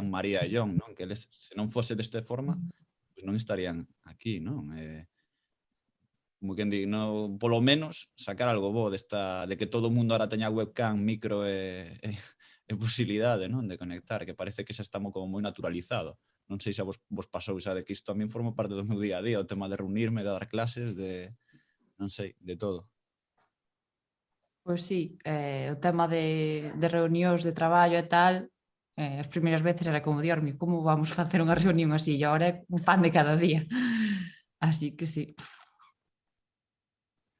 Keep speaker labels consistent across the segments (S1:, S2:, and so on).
S1: María e John, non? Que eles, se non fose desta forma, pois non estarían aquí, non? Como quen di, no, polo menos sacar algo bo desta, de que todo o mundo ahora teña webcam, micro e posibilidade, non, de conectar, que parece que xa estamos como moi naturalizado. Non sei se a vos pasou, xa de que isto a min forma parte do meu día a día, o tema de reunirme, de dar clases, de, non sei, de todo.
S2: Pois sí, o tema de reunións de traballo e tal, as primeiras veces era como, Dios mío, como vamos facer unha reunión así? E agora é un pan de cada día. Así que sí.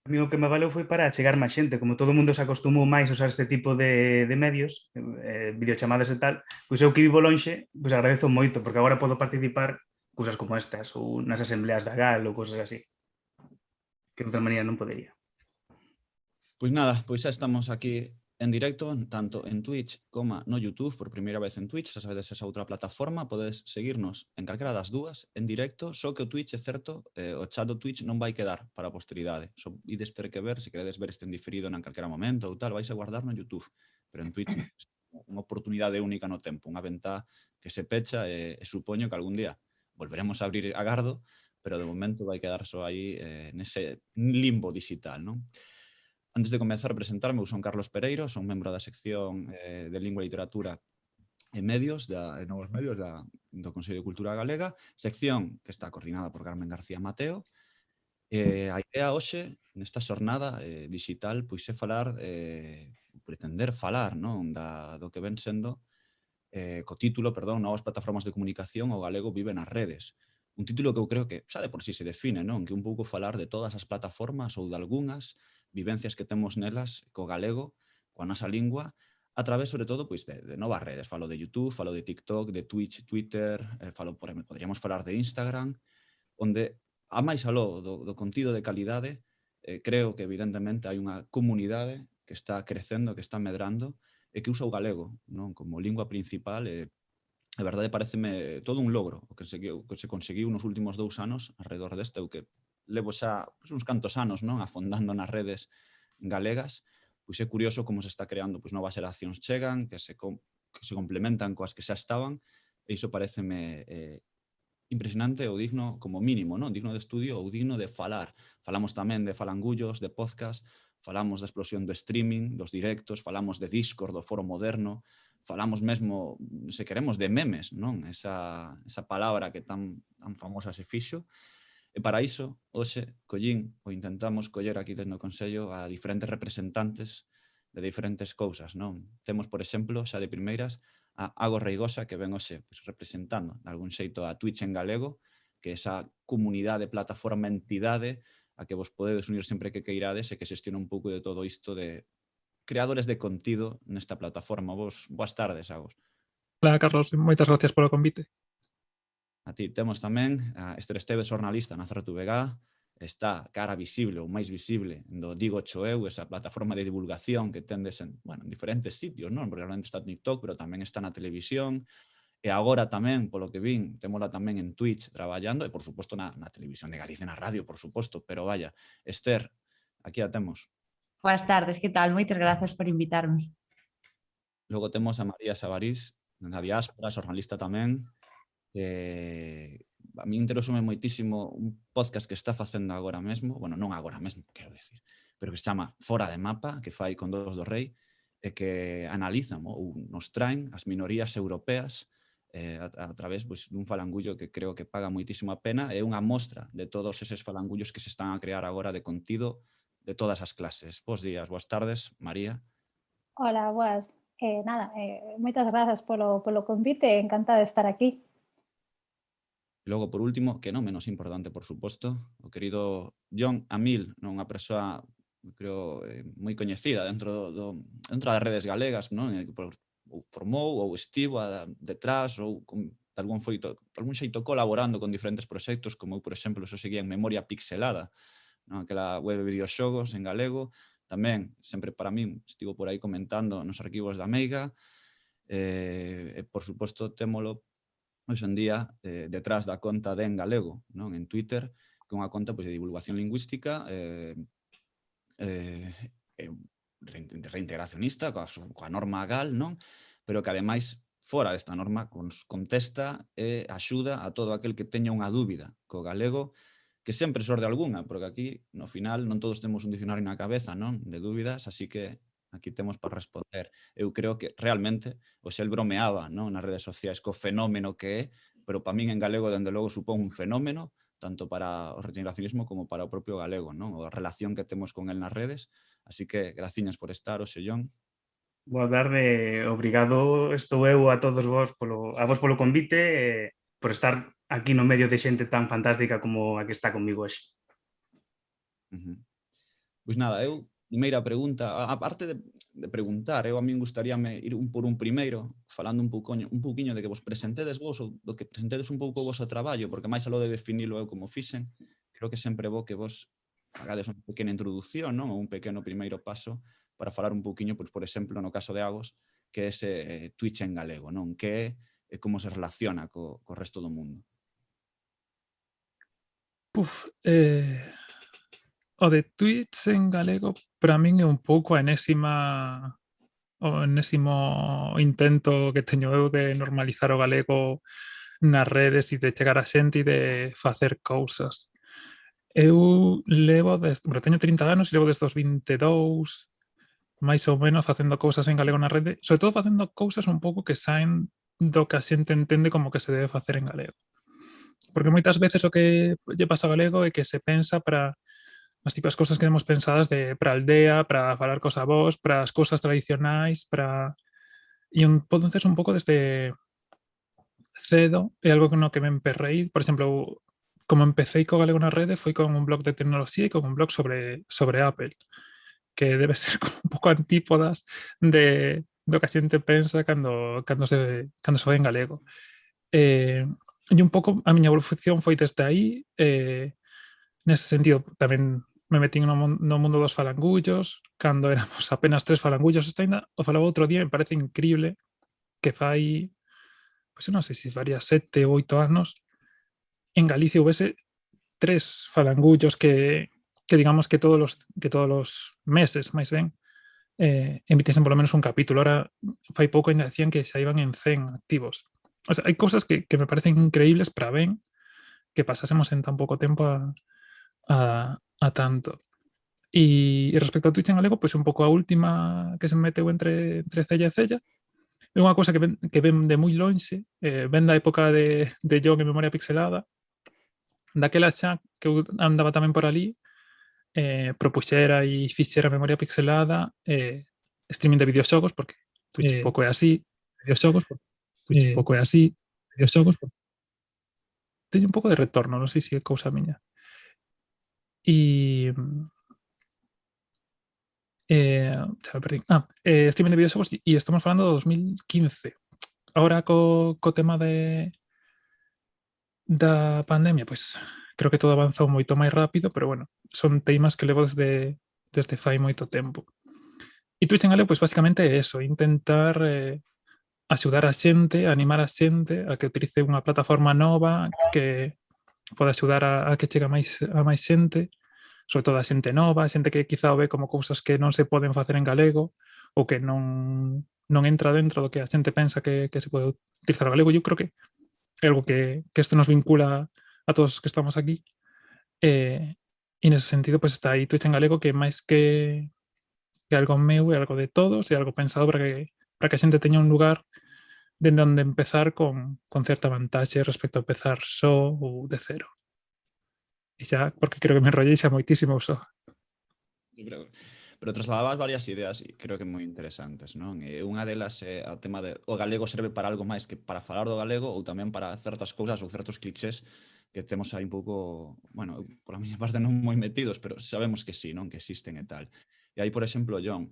S3: A mí o que me valeu foi para chegar máis xente, como todo o mundo se acostumou máis a usar este tipo de medios, videochamadas e tal, pois eu que vivo lonxe, pois agradezo moito, porque agora podo participar cousas como estas, ou nas asembleas da GAL ou cousas así, que de outra maneira non podería.
S1: Pois nada, pois xa estamos aquí en directo, tanto en Twitch como no YouTube, por primeira vez en Twitch, xa sabedes esa outra plataforma, podedes seguirnos en calquera das dúas, en directo, só que o Twitch é certo, o chat do Twitch non vai quedar para a posteridade, só ides ter que ver, se queredes ver este en diferido en calquera momento ou tal, vais a guardar no YouTube, pero en Twitch unha oportunidade única no tempo, unha ventá que se pecha e supoño que algún día volveremos a abrir a gardo, pero de momento vai quedar só aí nese limbo digital, non? Antes de comezar a presentarme, eu son Carlos Pereiro, son membro da sección de Lingua e Literatura e Medios, e Novos Medios do Consello de Cultura Galega, sección que está coordinada por Carmen García Mateo. A idea hoxe, nesta xornada digital, pois é falar, pretender falar, non, do que ven sendo, co título, perdón, Novas plataformas de comunicación, o galego vive nas redes. Un título que eu creo que xa de por si se define, non? Que un pouco falar de todas as plataformas ou de algunhas vivencias que temos nelas co galego, coa nosa lingua, a través, sobre todo, pois, de novas redes. Falo de YouTube, falo de TikTok, de Twitch, Twitter, poderíamos falar de Instagram, onde, a máis aló do contido de calidade, creo que, evidentemente, hai unha comunidade que está crecendo, que está medrando, e que usa o galego, non, como lingua principal, a verdade pareceme todo un logro o que se conseguiu nos últimos 2 anos alrededor deste, o que levo xa uns cantos anos, non, afondando nas redes galegas, pois é curioso como se está creando, pois novas xeracións chegan, que se complementan coas que xa estaban, e iso pareceme impresionante ou digno, como mínimo, non? Digno de estudio ou digno de falar. Falamos tamén de falangullos, de podcast, falamos da explosión do streaming, dos directos, falamos de Discord, do foro moderno, falamos mesmo, se queremos, de memes, non? Esa palabra que tan famosa se fixo. E para iso, hoxe, collín, ou intentamos coller aquí dentro do Consello a diferentes representantes de diferentes cousas, non? Temos, por exemplo, xa de primeiras, a Ago Reigosa, que ven hoxe pues, representando, de algún xeito, a Twitch en galego, que é esa comunidade, plataforma, entidade a que vos podedes unir sempre que queirades e que xestiona un pouco de todo isto de creadores de contido nesta plataforma. Boas tardes, Agos.
S4: Hola, Carlos, moitas gracias polo convite.
S1: A ti temos tamén a Esther Esteves, xornalista na ZRTVG, está cara visible ou máis visible do Digo Choeu, esa plataforma de divulgación que tendes en diferentes sitios, non? Porque realmente está en TikTok, pero tamén está na televisión, e agora tamén, polo que vin, témola tamén en Twitch traballando, e por suposto na televisión de Galicia, na radio, por suposto, pero vaya, Esther, aquí a temos.
S2: Boas tardes, que tal? Moitas grazas por invitarme.
S1: Logo temos a María Sabarís, na diáspora, xornalista tamén, que a mí interesoume moitísimo un podcast que está facendo agora mesmo, bueno, non agora mesmo, quero decir, pero que se chama Fora de Mapa, que fai con Dos do Rei, e que analizan ou nos traen as minorías europeas a través pois, dun falangullo que creo que paga moitísimo a pena, e unha mostra de todos eses falangullos que se están a crear agora de contido de todas as clases. Bos días, boas tardes, María.
S5: Hola, boas. Moitas grazas polo convite, encantada de estar aquí.
S1: E logo, por último, que non menos importante, por suposto, o querido John Amil, unha persoa, creo, moi coñecida dentro das redes galegas, non? Ou formou, ou estivo detrás, ou de algún xeito colaborando con diferentes proxectos, como eu, por exemplo, xo seguía en Memoria Pixelada, non? Aquela web de videoxogos en galego. Tamén, sempre para min, estivo por aí comentando nos arquivos da Meiga, e, por suposto, témolo hoxe en día detrás da conta de En Galego, non? En Twitter, que é unha conta pois, de divulgación lingüística reintegracionista, coa norma GAL, non? Pero que ademais fora desta norma, contesta e axuda a todo aquel que teña unha dúbida co galego, que sempre sorde algunha, porque aquí, no final, non todos temos un dicionario na cabeza, non? De dúbidas, así que aquí temos para responder. Eu creo que realmente o Xel bromeaba, non, nas redes sociais co fenómeno que é, pero para min en galego, dende logo, supón un fenómeno, tanto para o regeneracionismo como para o propio galego, non? A relación que temos con el nas redes. Así que, graciñas por estar, o Sellón.
S3: Boa tarde, obrigado estou eu a todos vos polo convite e por estar aquí no medio de xente tan fantástica como a que está comigo hoxe.
S1: Pois nada, eu, primeira pregunta, a parte de preguntar, a min gustaríame ir por un primeiro, falando un pouquiño de que vos presentedes vos, ou do que presentedes un pouco o voso traballo, porque máis aló de definilo eu como fixen, creo que sempre é bo que vos fagades unha pequena introducción, non? Ou un pequeno primeiro paso para falar un pouquiño, pois, por exemplo, no caso de Agos, que é ese Twitch en galego, non? Que é e como se relaciona co resto do mundo.
S4: O de Twitch en galego para min é un pouco o enésimo intento que teño eu de normalizar o galego nas redes e de chegar a xente e de facer cousas. Eu teño 30 anos e levo desde os 22 máis ou menos facendo cousas en galego na rede, sobre todo facendo cousas un pouco que saen do que a xente entende como que se debe facer en galego. Porque moitas veces o que lle pasa ao galego é que se pensa para as típicas cousas que temos pensadas para a aldea, para falar cos avós, para as cousas tradicionais, e entonces un pouco desde cedo é algo no que me emperrei. Por exemplo, como empecé co galego na rede foi con un blog de tecnoloxía e con un blog sobre Apple, que debe ser como un pouco antípodas do que a xente pensa cando se fai en galego. E un pouco a miña evolución foi desde aí. Nese sentido, tamén me metín no mundo dos falangullos, cando éramos apenas 3 falangullos. Isto ainda o falaba outro día, me parece increíble que fai, pois eu non sei se faría 7 ou 8 anos, en Galicia houvese 3 falangullos que digamos que todos os meses, máis ben, emitesen polo menos un capítulo. Ahora, fai pouco ainda decían que xa iban en 100 activos. O sea, hai cousas que me parecen increíbles para ben que pasásemos en tan pouco tempo a tanto. E respecto ao Twitch en galego, pois un pouco a última que se meteu entre cella e cella, é unha cousa que ven de moi lonxe, ven da época de John en Memoria Pixelada, daquela xa que eu andaba tamén por ali, propuxera e fixera Memoria Pixelada, streaming de videoxogos, porque Twitch pouco é así, teño un pouco de retorno, non sei se é cousa miña. E xa me perdín. Streaming de videoxogos e estamos falando do 2015. Ahora co tema da pandemia, pois creo que todo avanzou moito máis rápido, pero bueno, son temas que levo desde fai moito tempo. E Twitch en galego, pois basicamente é eso, intentar axudar a xente, animar a xente a que utilice unha plataforma nova que poda axudar a que chegue a máis xente, sobre todo a xente nova, a xente que quizá o ve como cousas que non se poden facer en galego ou que non entra dentro do que a xente pensa que se pode utilizar o galego. Eu creo que é algo que isto nos vincula a todos os que estamos aquí, e nese sentido pois está aí Twitch en galego, que máis que algo meu, é algo de todos, é algo pensado para que a xente teña un lugar dende onde empezar con certa vantaxe respecto a empezar só ou de cero. E xa, porque creo que me enrollei xa moitísimo só.
S1: Pero trasladabas varias ideas e creo que moi interesantes, non? E unha delas é o tema de o galego serve para algo máis que para falar do galego ou tamén para certas cousas ou certos clichés que temos aí un pouco, bueno, por a miña parte non moi metidos, pero sabemos que sí, non? Que existen e tal. E aí, por exemplo, John,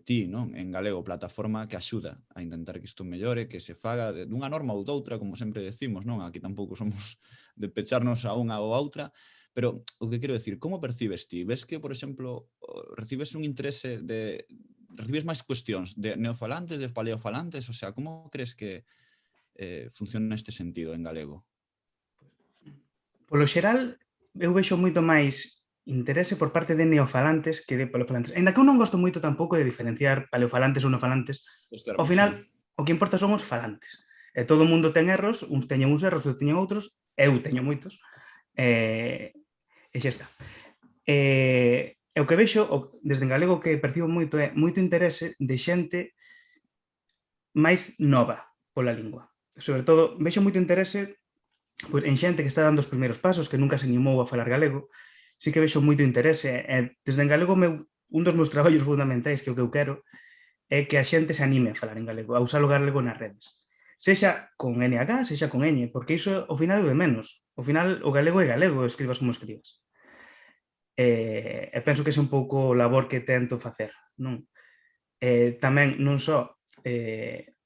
S1: ti, non? En galego, plataforma que axuda a intentar que isto mellore, que se faga dunha norma ou doutra, como sempre decimos, non? Aquí tampouco somos de pecharnos a unha ou a outra, pero o que quero decir, como percibes ti? Ves que, por exemplo, recibes un interese recibes máis cuestións de neofalantes, de paleofalantes? O sea, como crees que funciona neste sentido en galego?
S3: Polo xeral, eu vexo moito máis interese por parte de neofalantes que de paleofalantes. Ainda que eu non gosto moito tampouco de diferenciar paleofalantes ou neofalantes, ao final o que importa son os falantes. E todo o mundo ten erros, uns teñen uns erros, outros teñen outros, eu teño moitos, e xa está. E o que vexo, desde en galego, que percibo moito é moito interese de xente máis nova pola lingua. Sobre todo, vexo moito interese pois, en xente que está dando os primeiros pasos, que nunca se animou a falar galego, sí que vexo moito interese. E desde en galego, un dos meus traballos fundamentais, que o que eu quero, é que a xente se anime a falar en galego, a usar o galego nas redes. Sexa con NH, sexa con ñ, porque iso ao final é o de menos. Ao final, o galego é galego, escribas como escribas. E penso que ese é un pouco o labor que tento facer, non? Tamén non só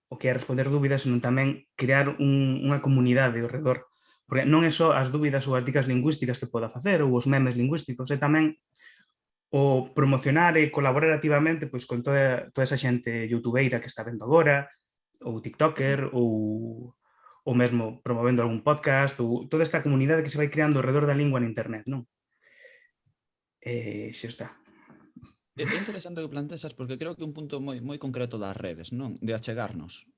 S3: o que é responder dúbidas, senón tamén crear unha comunidade ao redor. Porque non é só as dúbidas ou as dicas lingüísticas que poda facer ou os memes lingüísticos, é tamén o promocionar e colaborar activamente pois, con toda esa xente youtubeira que está vendo agora, ou tiktoker, ou mesmo promovendo algún podcast, ou toda esta comunidade que se vai creando ao redor da lingua en internet, non? Xa está.
S1: É interesante que plantexas porque creo que é un punto moi concreto das redes, non? De achegarnos,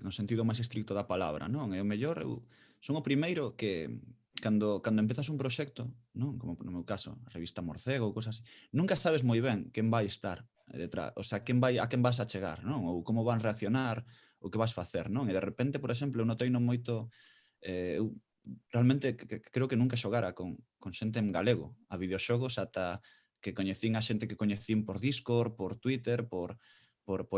S1: no sentido máis estricto da palabra, non? E o mellor, eu son o primeiro que cando empezas un proxecto, non? Como no meu caso, a revista Morcego ou cosas así, nunca sabes moi ben quen vai estar detrás, o sea, a quen vas a chegar, non? Ou como van reaccionar, o que vas facer, non? E de repente, por exemplo, eu notei non moito, eu realmente creo que nunca xogara con xente en galego a videoxogos ata que coñecín a xente que coñecín por Discord, por Twitter, por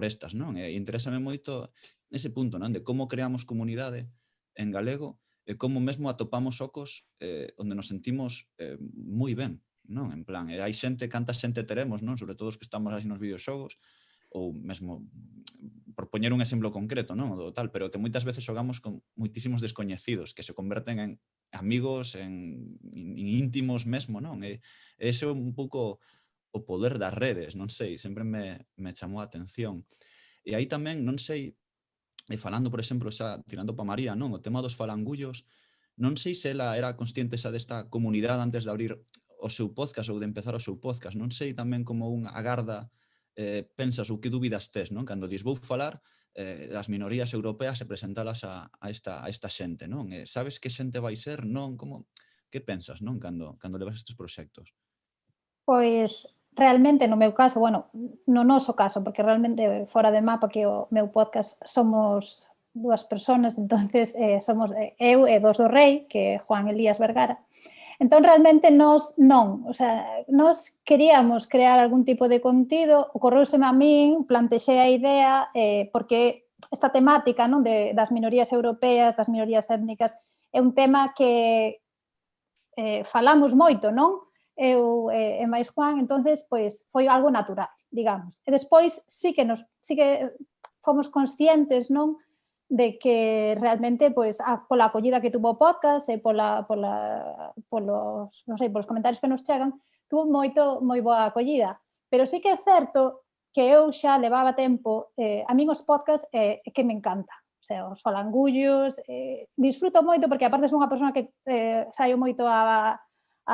S1: estas, non? E interésame moito ese punto, non? De como creamos comunidade en galego e como mesmo atopamos ocos onde nos sentimos moi ben, non? En plan, hai xente, canta xente teremos, non? Sobre todo os que estamos así nos videoxogos, ou mesmo, por poñer un exemplo concreto, non? Do tal, pero que moitas veces xogamos con moitísimos descoñecidos que se converten en amigos, en íntimos mesmo, non? E ese é un pouco o poder das redes, non sei, sempre me chamou a atención. E aí tamén, non sei, falando, por exemplo, xa tirando pa María, non? O tema dos falangullos, non sei se ela era consciente xa desta comunidade antes de abrir o seu podcast ou de empezar o seu podcast. Non sei tamén como unha agarda pensas ou que dúbidas tes, non? Cando dis vou falar das minorías europeas e presentalas a esta xente, non? Sabes que xente vai ser, non? Que pensas, non? Cando levas estes proxectos?
S5: Pois, realmente, no meu caso, bueno, no noso caso, porque realmente fora de mapa que o meu podcast somos dúas personas, entonces somos eu e dos do Rei, que é Juan Elías Vergara. Entón, realmente, nós non. O sea, nós queríamos crear algún tipo de contido, ocorreuseme a min, plantexei a idea, porque esta temática, non, das minorías europeas, das minorías étnicas, é un tema que falamos moito, non? Eu e máis Juan, entonces, pois, foi algo natural, digamos. E despois, sí que fomos conscientes, non? De que realmente, pois, pola acollida que tuvo o podcast e polos comentarios que nos chegan, tuvo moi boa acollida. Pero sí que é certo que eu xa levaba tempo, a min os podcasts que me encanta. O sea, os falangullos, disfruto moito porque aparte son unha persona que saio moito a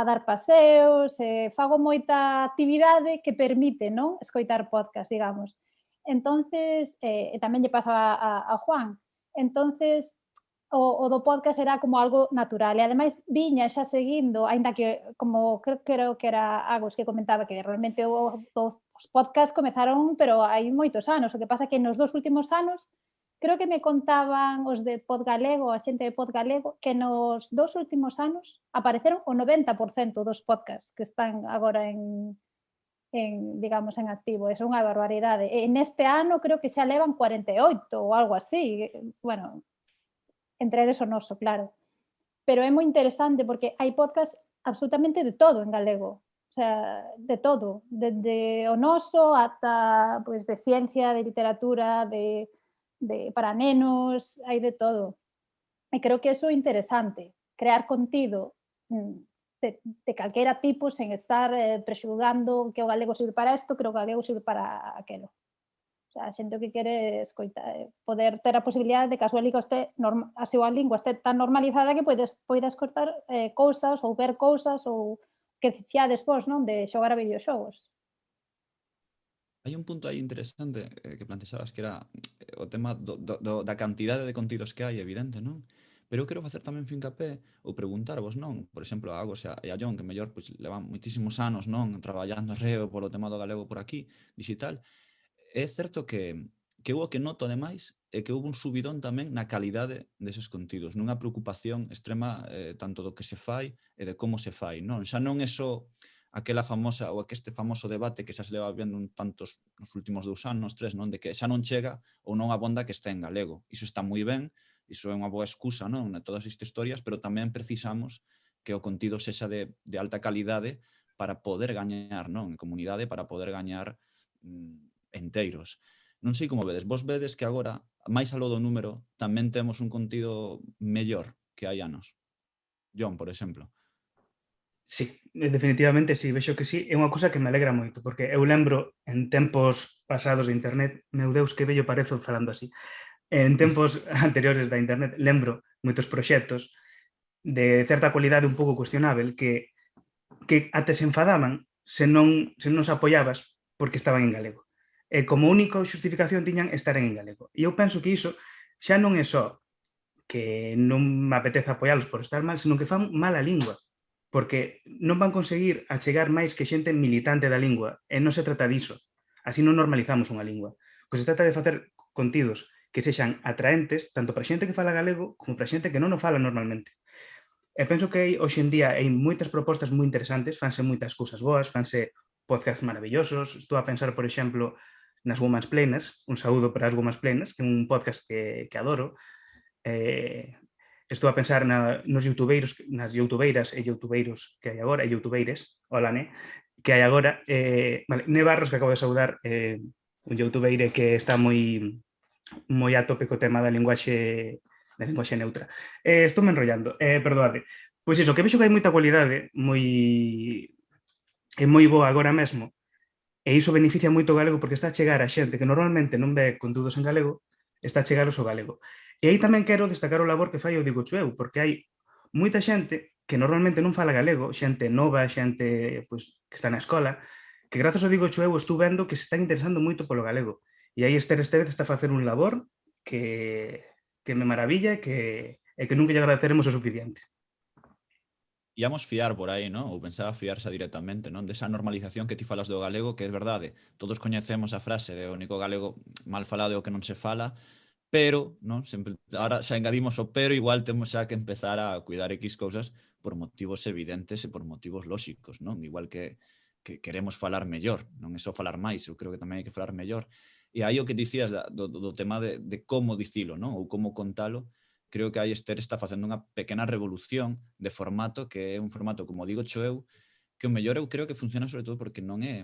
S5: dar paseos, fago moita actividade que permite, non? Escoitar podcast, digamos. Entonces, tamén lle pasa a Juan. Entonces, o do podcast era como algo natural. E ademais viña xa seguindo, aínda que, como creo que era Agos que comentaba, que realmente os podcasts comezaron, pero hai moitos anos. O que pasa que nos 2 últimos anos, creo que me contaban os de Podgalego, a xente de Podgalego, que nos 2 últimos anos apareceron o 90% dos podcasts que están agora digamos, en activo. É unha barbaridade. E neste ano creo que xa levan 48 ou algo así. Bueno, entre eles o noso, claro. Pero é moi interesante porque hai podcast absolutamente de todo en galego. O sea, de todo. Desde o noso ata pois, de ciencia, de literatura, para nenos, hai de todo. E creo que eso é interesante. Crear contido de calquera tipo, sen estar prexulgando que o galego sirve para isto, que o galego sirve para aquelo. O sea, a xente que quere escoitar, poder ter a posibilidade de que a súa lingua este tan normalizada que poida escoitar cousas ou ver cousas ou que dicía despois, non, de xogar a videoxogos.
S1: Hai un punto aí interesante que plantexabas que era o tema da cantidade de contidos que hai, evidente, non? Pero eu quero facer tamén fincapé ou preguntarvos, non? Por exemplo, a Agos e a Jon, que mellor pois, levan moitísimos anos, non? Traballando reo polo tema do galego por aquí, digital. É certo que eu o que noto ademais é que houve un subidón tamén na calidade deses contidos, nunha preocupación extrema tanto do que se fai e de como se fai, non? Xa non é só aquela famosa ou este famoso debate que xa se leva vendo tantos nos últimos 2 anos, 3, non? De que xa non chega ou non abonda que este en galego. Iso está moi ben, iso é unha boa excusa, non? De todas estas historias, pero tamén precisamos que o contido sexa de alta calidade para poder gañar, non? En comunidade, para poder gañar enteiros. Non sei como vedes. Vos vedes que agora, máis aló do número, tamén temos un contido mellor que hai anos. Jon, por exemplo.
S3: Sí, definitivamente sí, vexo que sí. É unha cousa que me alegra moito, porque eu lembro en tempos pasados de internet, meu Deus, que bello parezo falando así. En tempos anteriores da internet lembro moitos proxectos de certa cualidade un pouco cuestionável que até se enfadaban se non se apoiabas porque estaban en galego. E como única xustificación tiñan estar en galego. E eu penso que iso xa non é só que non me apetece apoialos por estar mal, senón que fan mal a lingua, porque non van conseguir achegar máis que xente militante da lingua, e non se trata diso. Así non normalizamos unha lingua. O que se trata de facer contidos que sexan atraentes tanto para xente que fala galego como para xente que non o fala normalmente. E penso que hoxe en día hai moitas propostas moi interesantes, fanse moitas cousas boas, fanse podcasts maravillosos. Estou a pensar, por exemplo, nas Women's Planers, un saúdo para as Women's Planers, que é un podcast que adoro. Estou a pensar nos youtubeiros, nas youtubeiras e youtubeiros que hai agora, e youtubeires, hola, ne, que hai agora. Vale, Ne Barros, que acabo de saudar, un youtubeire que está moi a tope co tema da linguaxe neutra. Estou me enrollando, perdoade. Pois iso, que vexo que hai moita cualidade, é moi boa agora mesmo, e iso beneficia moito o galego porque está a chegar a xente que normalmente non ve conteúdos en galego, está a chegaros o galego. E aí tamén quero destacar o labor que fai o Digo Chueu, porque hai moita xente que normalmente non fala galego, xente nova, xente pois, que está na escola, que grazas ao Digo Chueu estou vendo que se están interesando moito polo galego. E aí Esther Estevez está a facer un labor que me maravilla e que nunca lle agradeceremos o suficiente.
S1: Íamos fiar por aí, non? Ou pensaba fiarse directamente, non? Desa normalización que ti falas do galego, que é verdade. Todos coñecemos a frase de o único galego mal falado é o que non se fala, pero, non? Sempre, ahora xa engadimos o pero, igual temos xa que empezar a cuidar X cousas por motivos evidentes e por motivos lóxicos, non? Igual que queremos falar mellor, non é só falar máis, eu creo que tamén hai que falar mellor. E aí o que dicías do tema de como dicilo, non? Ou como contalo, creo que aí Esther está facendo unha pequena revolución de formato, que é un formato, como digo cho eu, que o mellor eu creo que funciona sobre todo porque non é...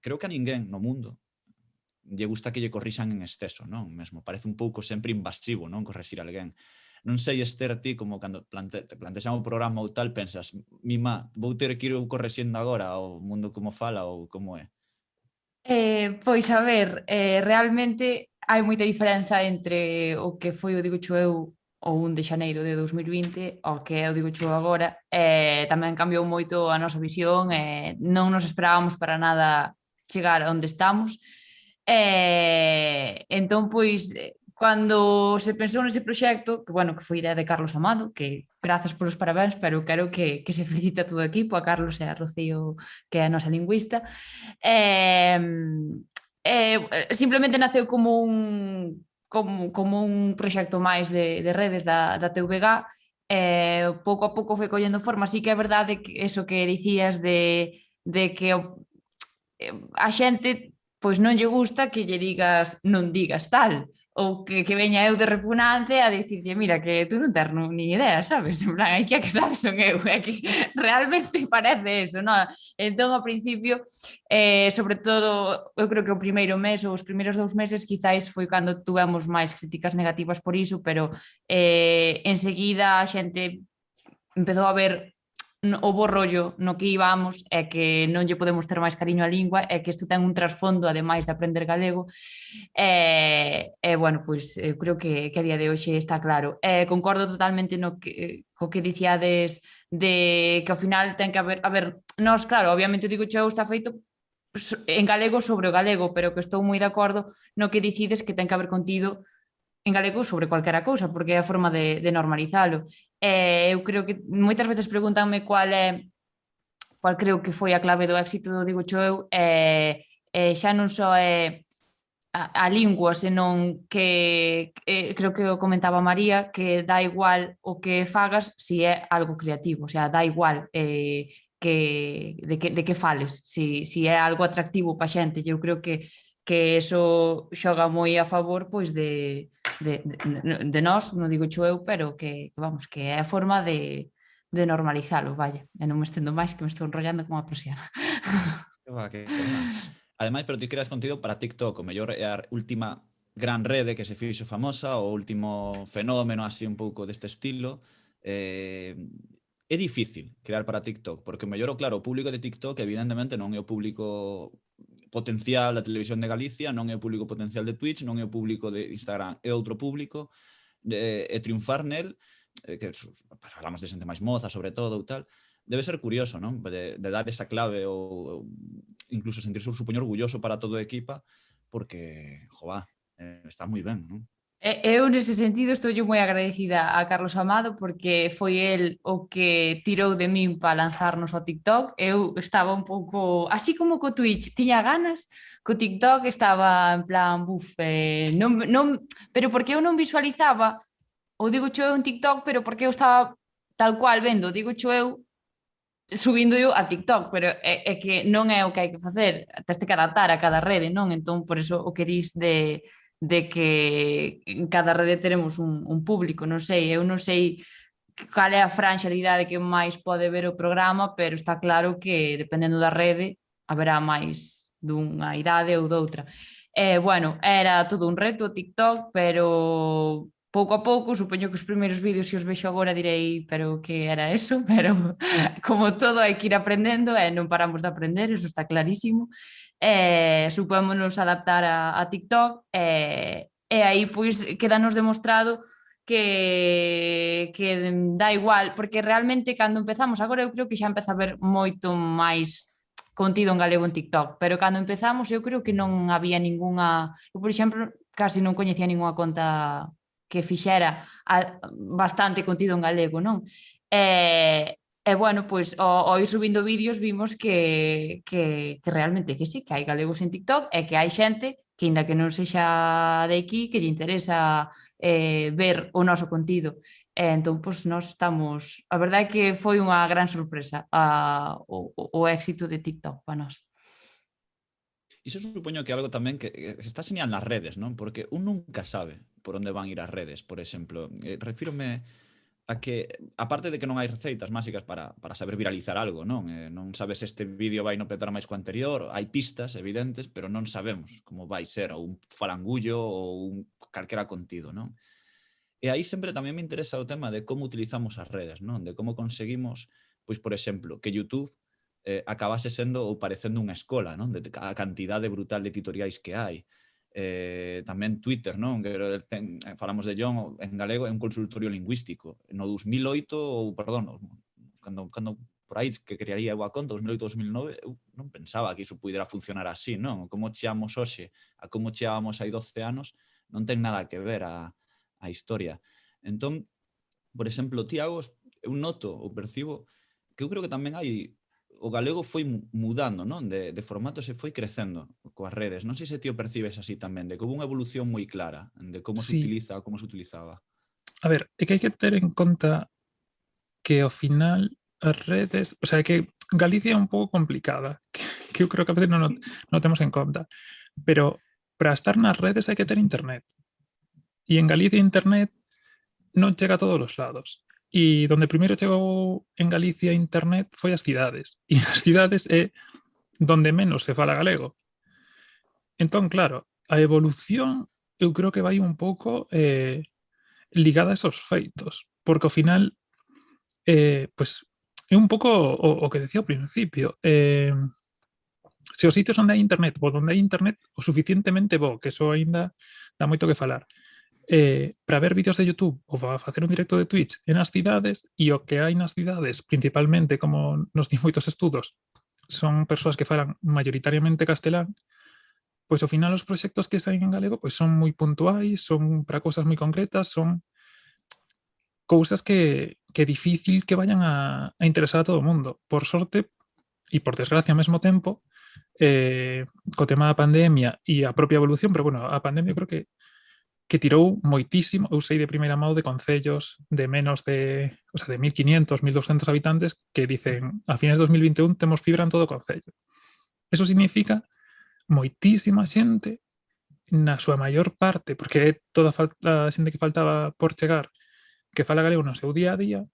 S1: creo que a ninguén no mundo lle gusta que lle corrixan en exceso, non? Mesmo parece un pouco sempre invasivo, non? Correxir a alguén. Non sei, Esther, ti, como cando te plantexan o programa ou tal, pensas, mima, vou ter que ir eu correxindo agora o mundo como fala ou como é?
S2: Pois a ver, realmente hai moita diferenza entre o que foi o Digo Cho eu o 1 de xaneiro de 2020 ao que é o Digo Cho agora. Tamén cambiou moito a nosa visión, non nos esperábamos para nada chegar a onde estamos. Entón, pois, cando se pensou nese proxecto, que, bueno, que foi idea de Carlos Amado, que grazas polos parabéns, pero quero que se felicite a todo o equipo, a Carlos e a Rocío, que é a nosa lingüista. Simplemente naceu como un proxecto máis de redes da TVG, pouco a pouco foi collendo forma. Así que é verdade que eso que dicías de que a xente pois non lle gusta que lle digas non digas tal, ou que veña eu de repugnante a dicirlle, mira, que tú non tens nin idea, sabes? En plan, que sabes son eu, é que realmente parece eso, non? Entón, ao principio, sobre todo, eu creo que o primeiro mes ou os primeiros 2 meses quizáis foi cando tuvemos máis críticas negativas por iso, pero enseguida a xente empezou a ver o bo rollo no que íbamos é que non lle podemos ter máis cariño á lingua, é que isto ten un trasfondo ademais de aprender galego, bueno, pois eu creo que a día de hoxe está claro. Concordo totalmente co que dicíades de que ao final ten que haber, nós, claro, obviamente digo eu está feito en galego sobre o galego, pero que estou moi de acordo no que dicides que ten que haber contido en galego sobre calquera cousa, porque é a forma de normalizalo. Eu creo que moitas veces pregúntanme cual creo que foi a clave do éxito do Digo Cho Eu, xa non só é a lingua, senón que creo que o comentaba María, que dá igual o que fagas si é algo creativo, o sea, dá igual de que fales, si é algo atractivo pa xente. Eu creo que eso xoga moi a favor pois de nós, non digo Cho Eu, pero que vamos, que é a forma de normalizalo, vaya. E non me estendo máis, que me estou enrollando como a persiana.
S1: Que va. Ademais, pero ti creas contido para TikTok, o mellor é a última gran rede que se fixo famosa, o último fenómeno así un pouco deste estilo. É difícil crear para TikTok, porque o mellor, claro, o público de TikTok evidentemente non é o público potencial da televisión de Galicia, non é o público potencial de Twitch, non é o público de Instagram, é outro público, e triunfar nel, que falamos de xente máis moza, sobre todo, ou tal, debe ser curioso, non? De dar esa clave ou incluso sentirse un supoño orgulloso para todo a equipa, porque, jová, está moi ben, non?
S2: Eu, nese sentido, estou moi agradecida a Carlos Amado, porque foi el o que tirou de min para lanzarnos ao TikTok. Eu estaba un pouco, así como co Twitch, tiña ganas, co TikTok estaba en plan, pero porque eu non visualizaba o Digo Cho Eu en TikTok, pero porque eu estaba tal cual vendo Digo Cho Eu subindo eu a TikTok, pero é que non é o que hai que facer, tens que adaptar a cada rede, non? Entón, por iso o que dis de que en cada rede teremos un público, non sei, eu non sei cal é a franxa de idade que máis pode ver o programa, pero está claro que, dependendo da rede, haberá máis dunha idade ou doutra. Bueno, era todo un reto o TikTok, pero pouco a pouco, supoño que os primeiros vídeos se os vexo agora direi, pero que era eso? Pero como todo hai que ir aprendendo e non paramos de aprender, eso está clarísimo. Supómonos adaptar a TikTok e aí pois quedanos demostrado que dá igual, porque realmente cando empezamos, agora eu creo que xa empeza a haber moito máis contido en galego en TikTok, pero cando empezamos eu creo que non había ningunha, eu por exemplo casi non coñecía ningunha conta que fixera bastante contido en galego, non? E bueno, pois ao ir subindo vídeos vimos que realmente que sí, que hai galegos en TikTok e que hai xente que, inda que non sexa de aquí, que lle interesa ver o noso contido. Entón, pois, nós estamos... A verdade é que foi unha gran sorpresa o éxito de TikTok para nós.
S1: Iso supoño que é algo tamén que está señal nas redes, non? Porque un nunca sabe por onde van ir as redes, por exemplo. Refírome a que, aparte de que non hai receitas máxicas para saber viralizar algo, non? Non sabes se este vídeo vai no petar máis co anterior, hai pistas evidentes, pero non sabemos como vai ser, ou un falangullo ou un calquera contido, non? E aí sempre tamén me interesa o tema de como utilizamos as redes, non? De como conseguimos, pois, por exemplo, que YouTube acabase sendo ou parecendo unha escola, non? De a cantidade brutal de tutoriais que hai. Tamén Twitter, non? Que falamos de John, en galego é un consultorio lingüístico. No 2008, ou perdón, cando por aí que crearía eu a conta, 2008-2009, eu non pensaba que iso pudera funcionar así, non? Como cheamos hoxe a como cheábamos hai 12 anos non ten nada que ver a historia. Entón, por exemplo, Tiago, eu noto ou percibo que eu creo que tamén hai... O galego foi mudando, non? De formato se foi crecendo coas redes. Non sei se ti o percibes así tamén, de que houve unha evolución moi clara de como se utiliza ou como se utilizaba.
S4: A ver, é que hai que ter en conta que ao final as redes... O sea, que Galicia é un pouco complicada, que eu creo que a veces non temos en conta. Pero para estar nas redes hai que ter internet. E en Galicia internet non chega a todos os lados. E donde primeiro chegou en Galicia internet foi as cidades. E as cidades é donde menos se fala galego. Entón, claro, a evolución eu creo que vai un pouco ligada a esos feitos. Porque ao final, pues, é un pouco o que decía ao principio. Se os sitios onde hai internet, ou onde hai internet o suficientemente bo, que eso aínda dá moito que falar, para ver vídeos de YouTube ou para facer un directo de Twitch en as cidades, e o que hai nas cidades, principalmente, como nos di moitos estudos, son persoas que falan mayoritariamente castelán, pois ao final os proxectos que saen en galego pois son moi puntuais, son para cousas moi concretas, son cousas que é difícil que vayan a interesar a todo o mundo. Por sorte, e por desgracia ao mesmo tempo, co tema da pandemia e a propia evolución, pero bueno, a pandemia creo que tirou moitísimo. Eu sei de primeira mão de concellos de menos de, o sea, de 1500, 1200 habitantes que dicen a fines de 2021 temos fibra en todo o concello. Eso significa moitísima xente na súa maior parte, porque é toda a xente que faltaba por chegar que fala galego no seu día a día,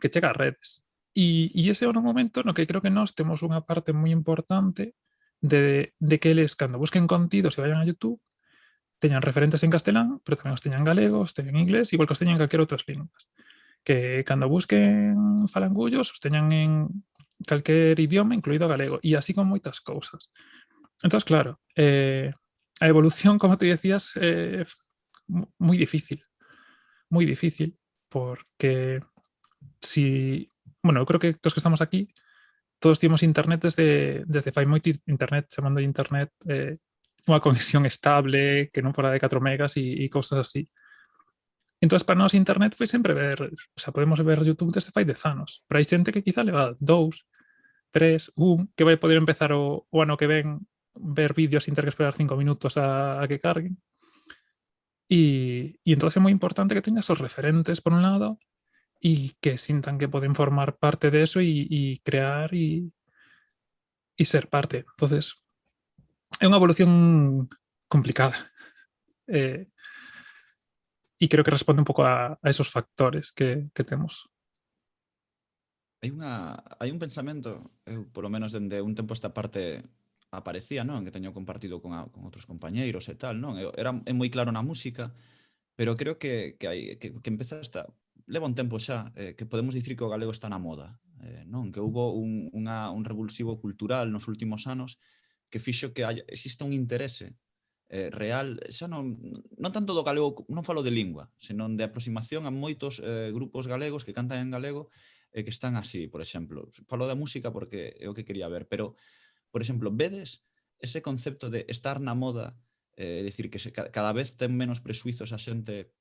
S4: que chega ás redes. E ese é un momento no que creo que nós temos unha parte moi importante de que eles, cando busquen contidos e vayan a YouTube, teñan referentes en castelán, pero tamén os teñan galego, os teñan en inglés, igual que os teñan en calquer outras linguas. Que cando busquen falangullos, os teñan en calquer idioma, incluído galego, e así con moitas cousas. Entón, claro, a evolución, como te decías, é moi difícil, porque si, bueno, eu creo que os que estamos aquí todos tivemos internet desde fai moito internet, chamando de internet unha conexión estable, que non fora de 4 megas e cousas así. Entón, para nós internet foi sempre ver, o sea, podemos ver YouTube desde fai 10 anos, pero hai xente que quizá leva 2, 3, 1, que vai poder empezar o ano que ven ver vídeos sin ter que esperar 5 minutos a que carguen. E entón é moi importante que teñas os referentes, por un lado, e que sintan que poden formar parte de eso e crear e ser parte. Entonces, é unha evolución complicada. E creo que responde un pouco a esos factores que temos.
S1: Hai un pensamento, eu polo menos dende un tempo esta parte aparecía, non? Que teño compartido con outros compañeiros e tal, non? É moi claro na música, pero creo que empeza leva un tempo xa, que podemos dicir que o galego está na moda, non? Que houbo un revulsivo cultural nos últimos anos que fixo que exista un interese real, xa non tanto do galego, non falo de lingua, senón de aproximación a moitos grupos galegos que cantan en galego e que están así, por exemplo. Falo da música porque é o que quería ver, pero, por exemplo, vedes ese concepto de estar na moda, decir que cada vez ten menos presuizos a xente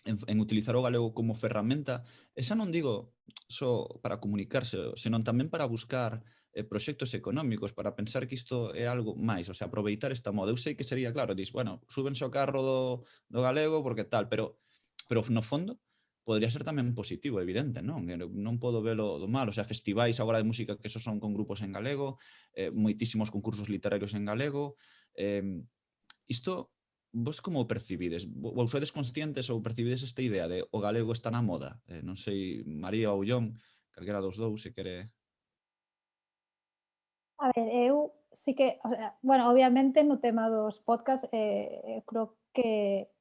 S1: en utilizar o galego como ferramenta, e xa non digo só para comunicarse, senón tamén para buscar proxectos económicos, para pensar que isto é algo máis, o sea, aproveitar esta moda. Eu sei que sería, claro, dis, bueno, súbense ao carro do galego porque tal, pero no fondo podría ser tamén positivo, evidente, non? Non podo velo do mal, o sea, festivais agora de música que son con grupos en galego, moitísimos concursos literarios en galego, isto, vos como o percibides? Vos sodes conscientes ou percibides esta idea de o galego está na moda? Non sei, María ou Jon, calquera dos dous, se quere...
S5: A ver, eu sí que, o sea, bueno, obviamente no tema dos podcasts creo que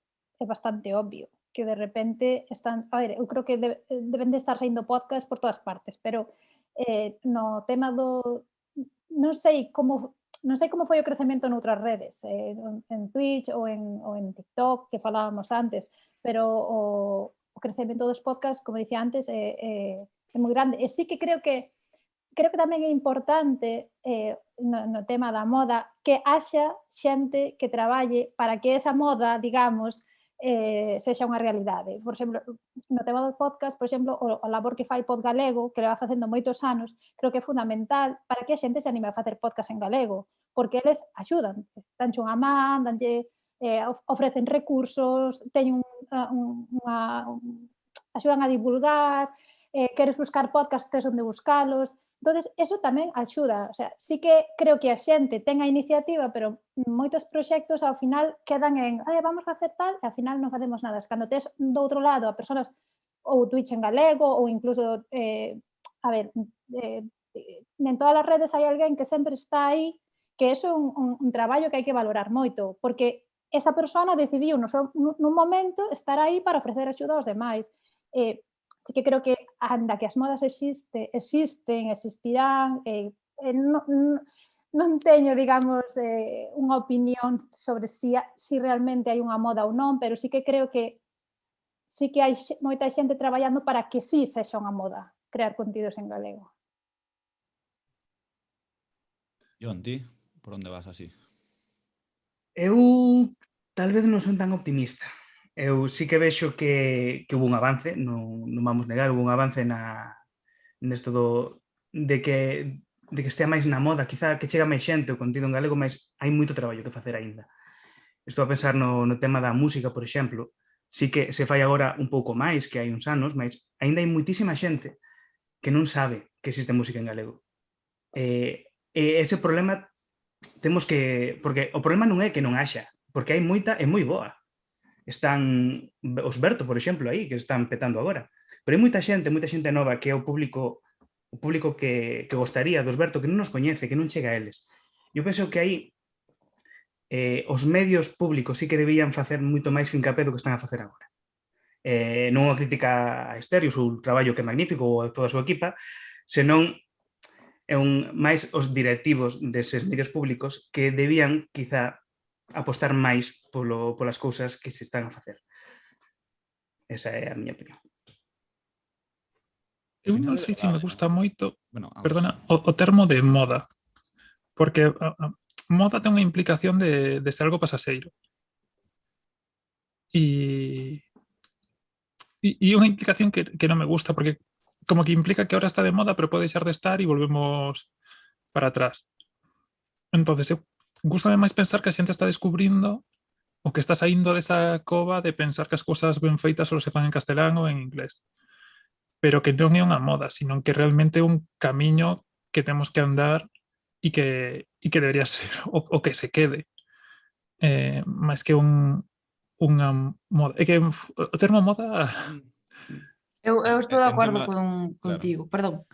S5: é bastante obvio que de repente están, a ver, eu creo que deben de estar saindo podcasts por todas partes, pero no tema do, non sei como foi o crecemento noutras redes, en Twitch ou en TikTok, que falábamos antes, pero o crecemento dos podcasts, como dicía antes, é moi grande. E sí que creo que tamén é importante no tema da moda que haxa xente que traballe para que esa moda, digamos, sexa unha realidade. Por exemplo, no tema do podcast, por exemplo, o labor que fai Pod Galego, que leva facendo moitos anos, creo que é fundamental para que a xente se anime a facer podcast en galego, porque eles axudan, danche unha man, ofrecen recursos, teñen axudan a divulgar, queres buscar podcast, tes onde buscalos. Entonces, eso tamén axuda. O sea, sí que creo que a xente ten a iniciativa, pero moitos proxectos ao final quedan en vamos facer tal, e ao final non facemos nada. Cando tes do outro lado a persoas ou Twitch en galego, ou incluso, a ver, en todas as redes hai alguén que sempre está aí, que eso é un traballo que hai que valorar moito, porque esa persona decidiu nun momento estar aí para ofrecer axuda aos demais. Sí que creo que, anda que as modas existirán, non teño, digamos, unha opinión sobre si realmente hai unha moda ou non, pero sí que creo que sí que hai moita xente traballando para que sí sexa unha moda crear contidos en galego.
S1: Jon, ti, por onde vas así?
S3: Eu tal vez non son tan optimista. Eu sí que vexo que houve un avance, non vamos negar, houve un avance nesto de que estea máis na moda, quizá que chega máis xente o contido en galego, mas hai moito traballo que facer aínda. Estou a pensar no tema da música, por exemplo, sí que se fai agora un pouco máis que hai uns anos, mas aínda hai moitísima xente que non sabe que existe música en galego. E ese problema temos que... Porque o problema non é que non haxa, porque hai moita e moi boa. Están os Berto, por exemplo, aí, que están petando agora. Pero hai moita xente nova que é o público que gostaría dos Berto, que non nos coñece, que non chega a eles. Eu penso que aí os medios públicos sí que debían facer moito máis fincapé do que están a facer agora. Non unha crítica a Esterios, o traballo que é magnífico, ou a toda a súa equipa, senón máis os directivos deses medios públicos que debían, quizá, apostar máis polas cousas que se están a facer. Esa é a miña opinión.
S4: Eu non sei se me gusta moito,
S1: Bueno,
S4: perdona, o termo de moda, porque moda ten unha implicación de ser algo pasaseiro. E unha implicación que non me gusta, porque como que implica que ahora está de moda, pero pode deixar de estar e volvemos para atrás. Entonces, eu gustame máis pensar que a xente está descubrindo o que está saindo desa cova de pensar que as cousas ben feitas só se fan en castelán ou en inglés. Pero que non é unha moda, sino que realmente é un camiño que temos que andar e que debería ser o que se quede. Máis que unha moda. É que o termo moda...
S2: Eu estou de
S1: En
S2: acordo
S1: tema-
S2: contigo. Perdón.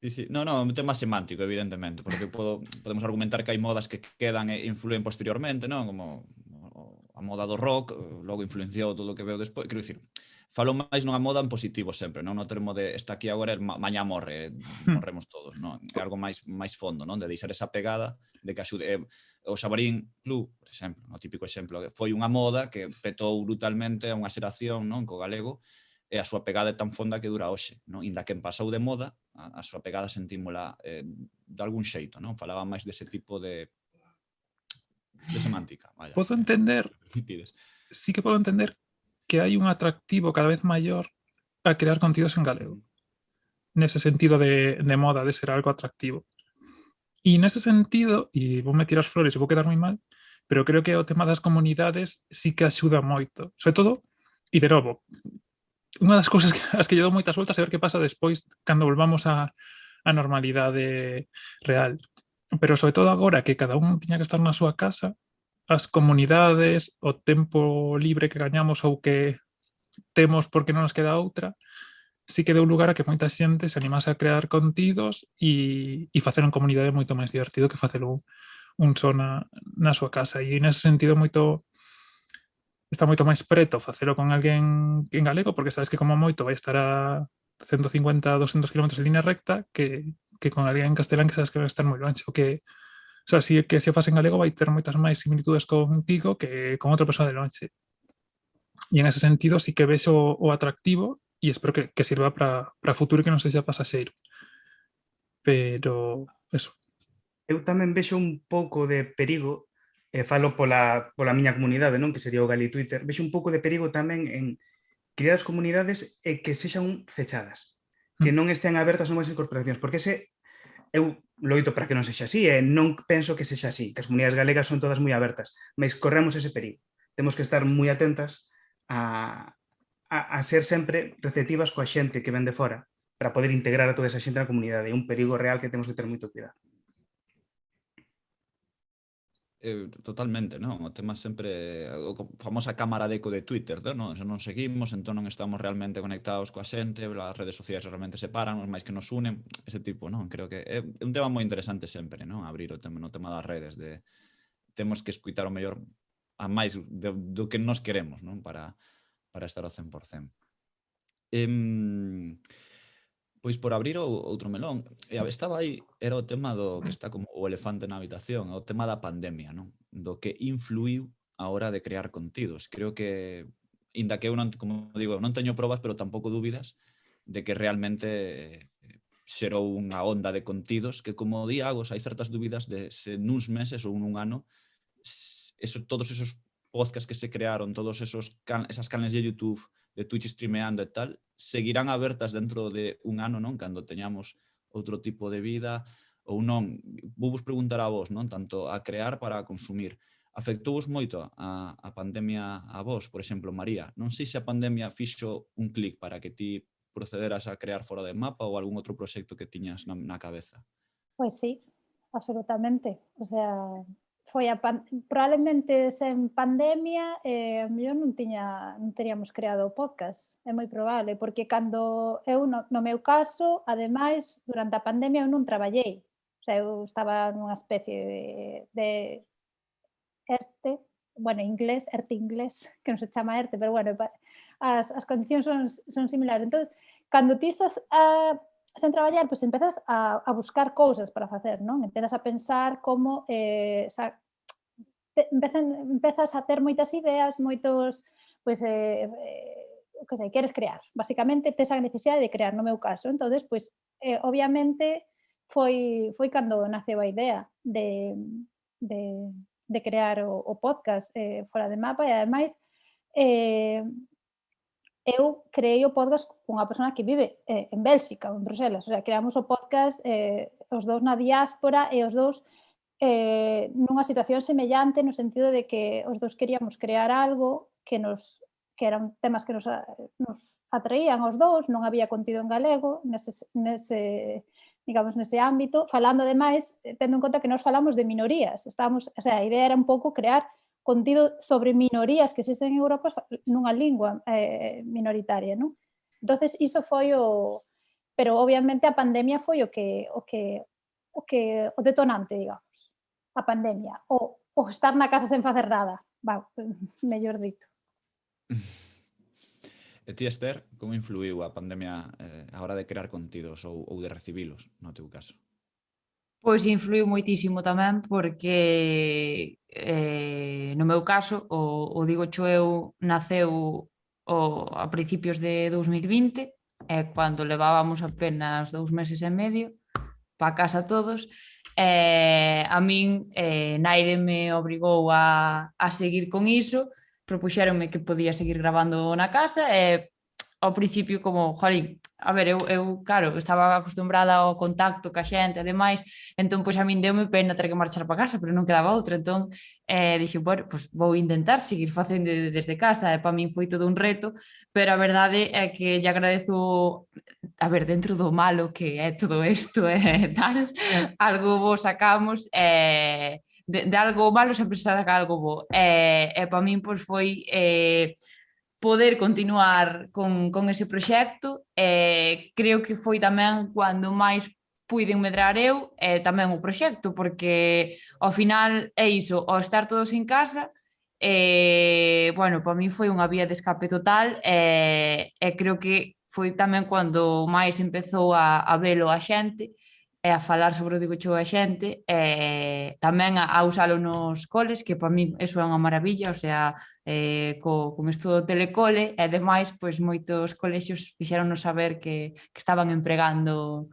S1: Sí, sí. No, un tema semántico, evidentemente, porque podemos argumentar que hai modas que quedan e influen posteriormente, non? Como a moda do rock, logo influenciou todo o que veo despois. Quero dicir, falo máis nunha moda en positivo sempre, non no termo de está aquí agora, mañá morre, morremos todos, non? É algo máis fondo, non? De deixar esa pegada de que axude. O Xabarín Club, por exemplo, o típico exemplo, foi unha moda que petou brutalmente a unha xeración, non? Co galego, e a súa pegada é tan fonda que dura hoxe, non? Inda que pasou de moda, a súa pegada sentímola de algún xeito, non? Falaba máis dese tipo de semántica. Vaya,
S4: Podo entender, sí que podo entender que hai un atractivo cada vez maior a crear contidos en galego. Nese sentido de moda, de ser algo atractivo. E nese sentido, e vou me tirar as flores e vou quedar moi mal, pero creo que o tema das comunidades sí que axuda moito. Sobre todo, e de novo, unha das cousas as que lle dou moitas voltas é ver que pasa despois cando volvamos á normalidade real. Pero sobre todo agora que cada un tiña que estar na súa casa, as comunidades, o tempo libre que gañamos ou que temos porque non nos queda outra, sí que deu lugar a que moita xente se animase a crear contidos e facer en comunidade moito máis divertido que facelo un só na súa casa. E nese sentido está moito máis preto facelo con alguén en galego, porque sabes que como moito vai estar a 150, 200 km en línea recta, que con alguén en castelán que sabes que vai estar moi longe. O sea, si que se faz en galego vai ter moitas máis similitudes contigo que con outra persoa de longe. E en ese sentido sí que vexo o atractivo e espero que sirva para futuro e que non sexa pasaxeiro. Pero, eso.
S3: Eu tamén vexo un pouco de perigo, falo pola miña comunidade, non? Que sería o Gali Twitter, vexo un pouco de perigo tamén en crear as comunidades e que sexan fechadas, que non estean abertas novas incorporacións, porque eu loito para que non sexa así, e non penso que sexa así, que as comunidades galegas son todas moi abertas, mas corremos ese perigo. Temos que estar moi atentas a ser sempre receptivas coa xente que ven de fora para poder integrar a toda esa xente na comunidade. É un perigo real que temos que ter moito cuidado.
S1: Totalmente, non? O tema sempre a famosa cámara de eco de Twitter, non? Se non seguimos, entón non estamos realmente conectados coa xente, as redes sociais realmente separan, os máis que nos unen, ese tipo, non? Creo que é un tema moi interesante sempre, non? Abrir o tema no tema das redes, de temos que escutar o mellor a máis do que nos queremos, non? Para estar ao 100%. Pois por abrir outro melón, estaba aí, era o tema do que está como o elefante na habitación, o tema da pandemia, non? Do que influiu a hora de crear contidos. Creo que, inda que eu non, como digo, non teño probas, pero tampouco dúbidas de que realmente xerou unha onda de contidos que, como di Agos, hai certas dúbidas de se nuns meses ou nun ano todos esos podcasts que se crearon, todos esas canles de YouTube, de Twitch streameando e tal, seguirán abertas dentro de un ano, non? Cando teñamos outro tipo de vida ou non. Vou vos preguntar a vos, non? Tanto a crear para a consumir. Afectouvos moito a pandemia a vos, por exemplo, María? Non sei se a pandemia fixo un clic para que ti procederas a crear fora de mapa ou algún outro proxecto que tiñas na cabeza.
S5: Pois sí, absolutamente. O sea, foi probablemente sen pandemia a mellor non teríamos creado o podcast, é moi probable, porque cando eu, no meu caso, ademais, durante a pandemia eu non traballei, o sea, eu estaba nunha especie de ERTE, bueno, inglés, ERTE inglés, que non se chama ERTE, pero bueno, as condicións son similares. Entón, cando ti estás sen traballar, pois empezas a buscar cousas para facer, non? Empezas a pensar como empezas a ter moitas ideas, moitos, pois, que sei, queres crear. Basicamente, tes a necesidade de crear, no meu caso. Entón, pois, obviamente, foi cando naceu a idea de crear o podcast fora de mapa e, ademais, eu creei o podcast cunha persona que vive en Bélxica, en Bruselas. O sea, creamos o podcast os dous na diáspora e os dous nunha situación semellante no sentido de que os dous queríamos crear algo que eran temas que nos atraían aos dous, non había contido en galego nese ámbito, falando ademais, tendo en conta que nós falamos de minorías. O sea, a idea era un pouco crear contido sobre minorías que existen en Europa nunha lingua minoritaria, non? Entonces, iso foi pero obviamente a pandemia foi o detonante, digamos. A pandemia, o estar na casa sen facer nada, mellor dito.
S1: E ti, Esther, como influiu a pandemia a hora de crear contidos ou de recibilos, no teu caso?
S2: Pois influiu moitísimo tamén porque no meu caso, o Digocho eu naceu a principios de 2020, cando levábamos apenas 2 meses e medio para casa todos. A min naide me obrigou a seguir con iso, propuxéronme que podía seguir grabando na casa e ao principio como, jolín, a ver, eu claro, estaba acostumbrada ao contacto ca xente e demais, entón pois a min deume pena ter que marchar para casa, pero non quedaba outra, entón dixo, bueno, pois vou intentar seguir facendo desde casa, e para min foi todo un reto, pero a verdade é que lle agradezo, a ver, dentro do malo que é todo isto e tal, algo bo sacamos, de algo malo sempre se saca algo bo, e para min pois foi poder continuar con ese proxecto. Creo que foi tamén cando máis puiden medrar eu e tamén o proxecto, porque ao final é iso, ao estar todos en casa, bueno, para mí foi unha vía de escape total e creo que foi tamén cando máis empezou a velo a xente e a falar sobre o Digocho a xente, e tamén a usalo nos coles, que para mí eso é unha maravilla, o sea, con isto do telecole e demais, pois moitos colexios fixéronos saber que estaban empregando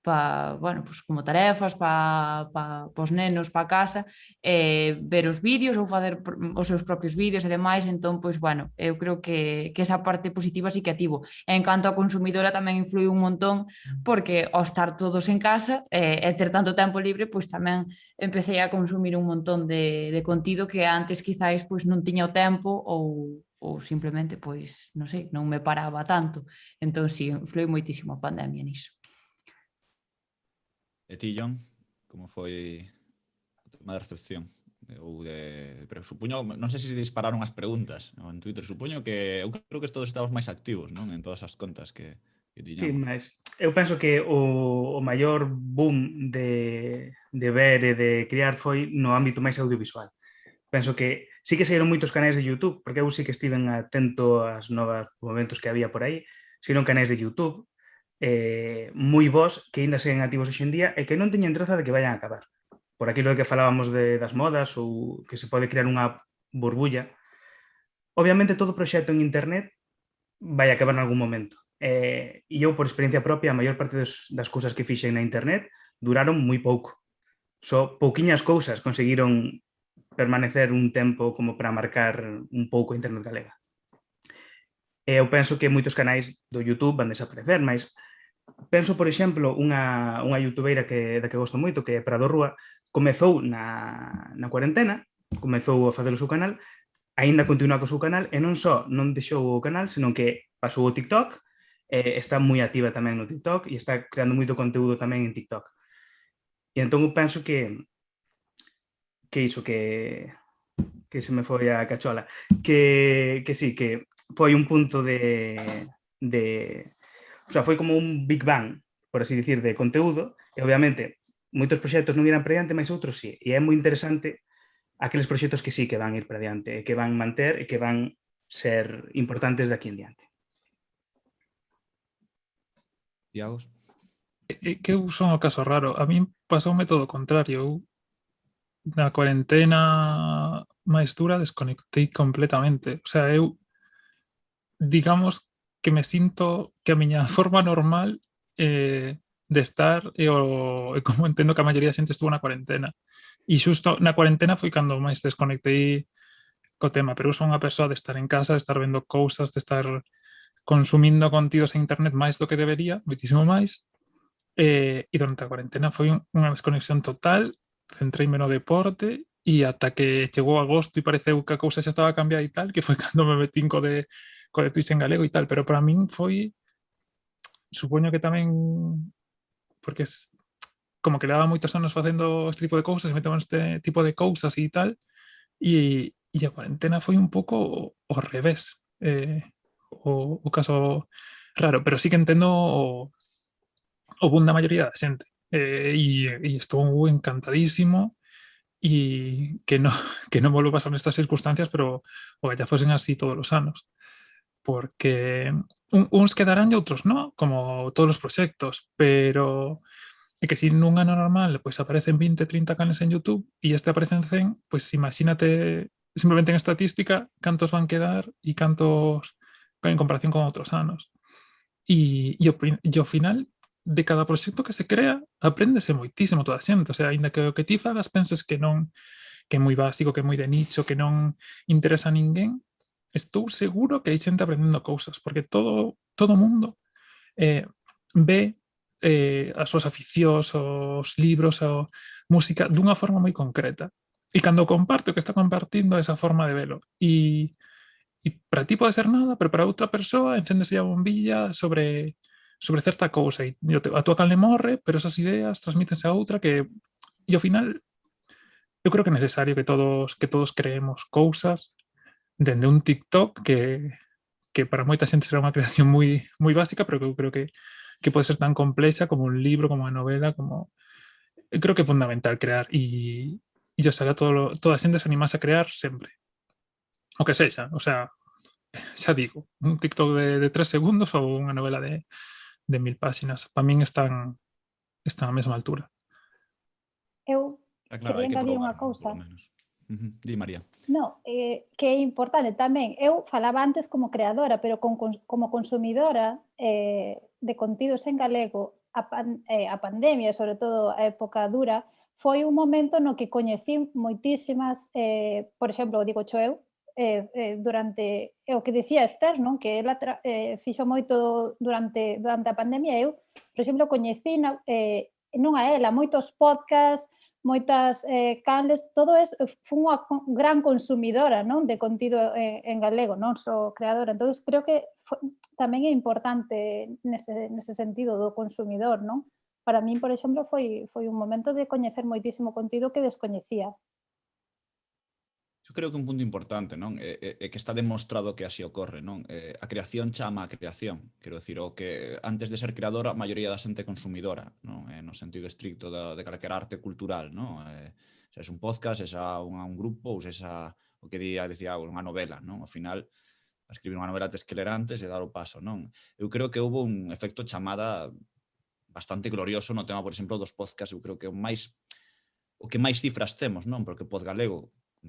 S2: bueno, pues como tarefas para os nenos, para casa, ver os vídeos ou facer os seus propios vídeos e demais. Entón, pois, bueno, eu creo que esa parte positiva sí que ativo. En canto a consumidora tamén influiu un montón, porque ao estar todos en casa e ter tanto tempo libre, pois tamén empecé a consumir un montón de contido que antes quizáis pois non tiña o tempo ou simplemente, pois, non sei, non me paraba tanto. Entón, sí, influiu moitísimo a pandemia niso.
S1: E ti, John, como foi o tema de recepción? Pero supoño, non sei se dispararon as preguntas en Twitter, supoño que eu creo que todos estamos máis activos, non? En todas as contas que tiñamos.
S3: Sí, mas eu penso que o maior boom de ver e de criar foi no ámbito máis audiovisual. Penso que sí que saíron moitos canais de YouTube, porque eu sí que estiven atento aos novos movimentos que había por aí, saíron canais de YouTube moi bons que ainda seguen activos hoxe en día e que non teñen traza de que vayan a acabar. Por aquilo de que falábamos das modas ou que se pode crear unha burbulla. Obviamente todo proxecto en internet vai acabar en algún momento. E eu, por experiencia propia, a maior parte das cousas que fixen na internet duraron moi pouco. Só pouquiñas cousas conseguiron permanecer un tempo como para marcar un pouco a internet galega. E eu penso que moitos canais do YouTube van desaparecer, mas penso, por exemplo, unha youtubeira da que gosto moito, que é Prado Rúa, comezou na cuarentena, comezou a facer o seu canal, aínda continúa co seu canal, e non só non deixou o canal, senón que pasou o TikTok, está moi activa tamén no TikTok, e está creando moito conteúdo tamén en TikTok. E entón eu penso que iso, que se me foi a cachola, que sí, que foi un punto o sea, foi como un Big Bang, por así dicir, de conteúdo, e obviamente moitos proxectos non irán para diante, mas outros sí, e é moi interesante aqueles proxectos que sí que van ir para diante, que van manter e que van ser importantes de aquí en diante.
S1: Diagos?
S4: Que eu son o caso raro. A mí pasoume todo o contrario. Eu na cuarentena máis dura desconectei completamente. O sea, eu digamos que me sinto que a miña forma normal de estar e como entendo que a maioría da xente estuvo na cuarentena. E xusto na cuarentena foi cando máis desconectei co tema, pero eu son unha persoa de estar en casa, de estar vendo cousas, de estar consumindo contidos en internet máis do que debería, moitísimo máis, e durante a cuarentena foi unha desconexión total, centreime no deporte e ata que chegou agosto e pareceu que a cousa xa estaba cambiada e tal, que foi cando me metín co de Twitch en galego e tal, pero para min foi, supoño que tamén porque como que leva moitos anos facendo este tipo de cousas, metendo este tipo de cousas e tal, e a cuarentena foi un pouco ao revés, o caso raro, pero sí que entendo o boom da maioría da xente, e estou encantadísimo e que non volvo a pasar nestas circunstancias, pero o que ya fosen así todos os anos, porque uns quedarán e outros non, como todos os proxectos, pero é que se nun ano normal pois aparecen 20, 30 canales en YouTube e este aparecen 100, pois imagínate simplemente en estatística cantos van quedar e cantos en comparación con outros anos. E ao final de cada proxecto que se crea apréndese moitísimo toda a xente, o sea, aínda que o que ti fagas penses que non, que é moi básico, que é moi de nicho, que non interesa a ninguén, estou seguro que hai xente aprendendo cousas, porque todo o mundo ve as súas aficións, os libros, a música dunha forma moi concreta. E cando comparte o que está compartindo esa forma de velo. E para ti pode ser nada, pero para outra persoa encéndese a bombilla sobre certa cousa e a tua canle morre, pero esas ideas transmítense a outra que e ao final eu creo que é necesario que todos creemos cousas dende un TikTok que para moita xente será unha creación moi básica, pero que eu creo que pode ser tan complexa como un libro, como unha novela, como eu creo que é fundamental crear e oxalá toda a xente se animase a crear sempre. O que sexa, o sea, xa digo, un TikTok de 3 segundos ou unha novela de 1000 páxinas. Para min están á mesma altura.
S5: Eu
S1: Claro,
S5: quería
S1: hai que
S5: engadir
S1: probar,
S5: unha cousa.
S1: polo menos. Di, María.
S5: No, que é importante tamén. Eu falaba antes como creadora, pero como consumidora de contidos en galego, a pandemia, sobre todo a época dura, foi un momento no que coñecí moitísimas, por exemplo, digo cho eu, durante o que dicía Esther, non? Que ela fixo moito durante a pandemia. Eu, por exemplo, coñecí non a ela, moitos podcasts, moitas canles, todo eso, foi unha gran consumidora, non, de contido en galego, non só creadora. Entón, creo que tamén é importante nese sentido do consumidor, non? Para min, por exemplo, foi un momento de coñecer moitísimo contido que descoñecía.
S1: Eu creo que un punto importante, non? É que está demostrado que así ocorre, non? A creación chama a creación. Quero dicir, o que antes de ser creadora, a maioría da xente é consumidora, non? No sentido estricto de calquer arte cultural, non? Se é un podcast, se é un grupo, ou se é o que dicía unha novela, non? Ao final, a escribir unha novela tes que ler antes e dar o paso, non? Eu creo que houve un efecto chamada bastante glorioso no tema, por exemplo, dos podcasts. Eu creo que o que máis cifras temos, non? Porque Podgalego,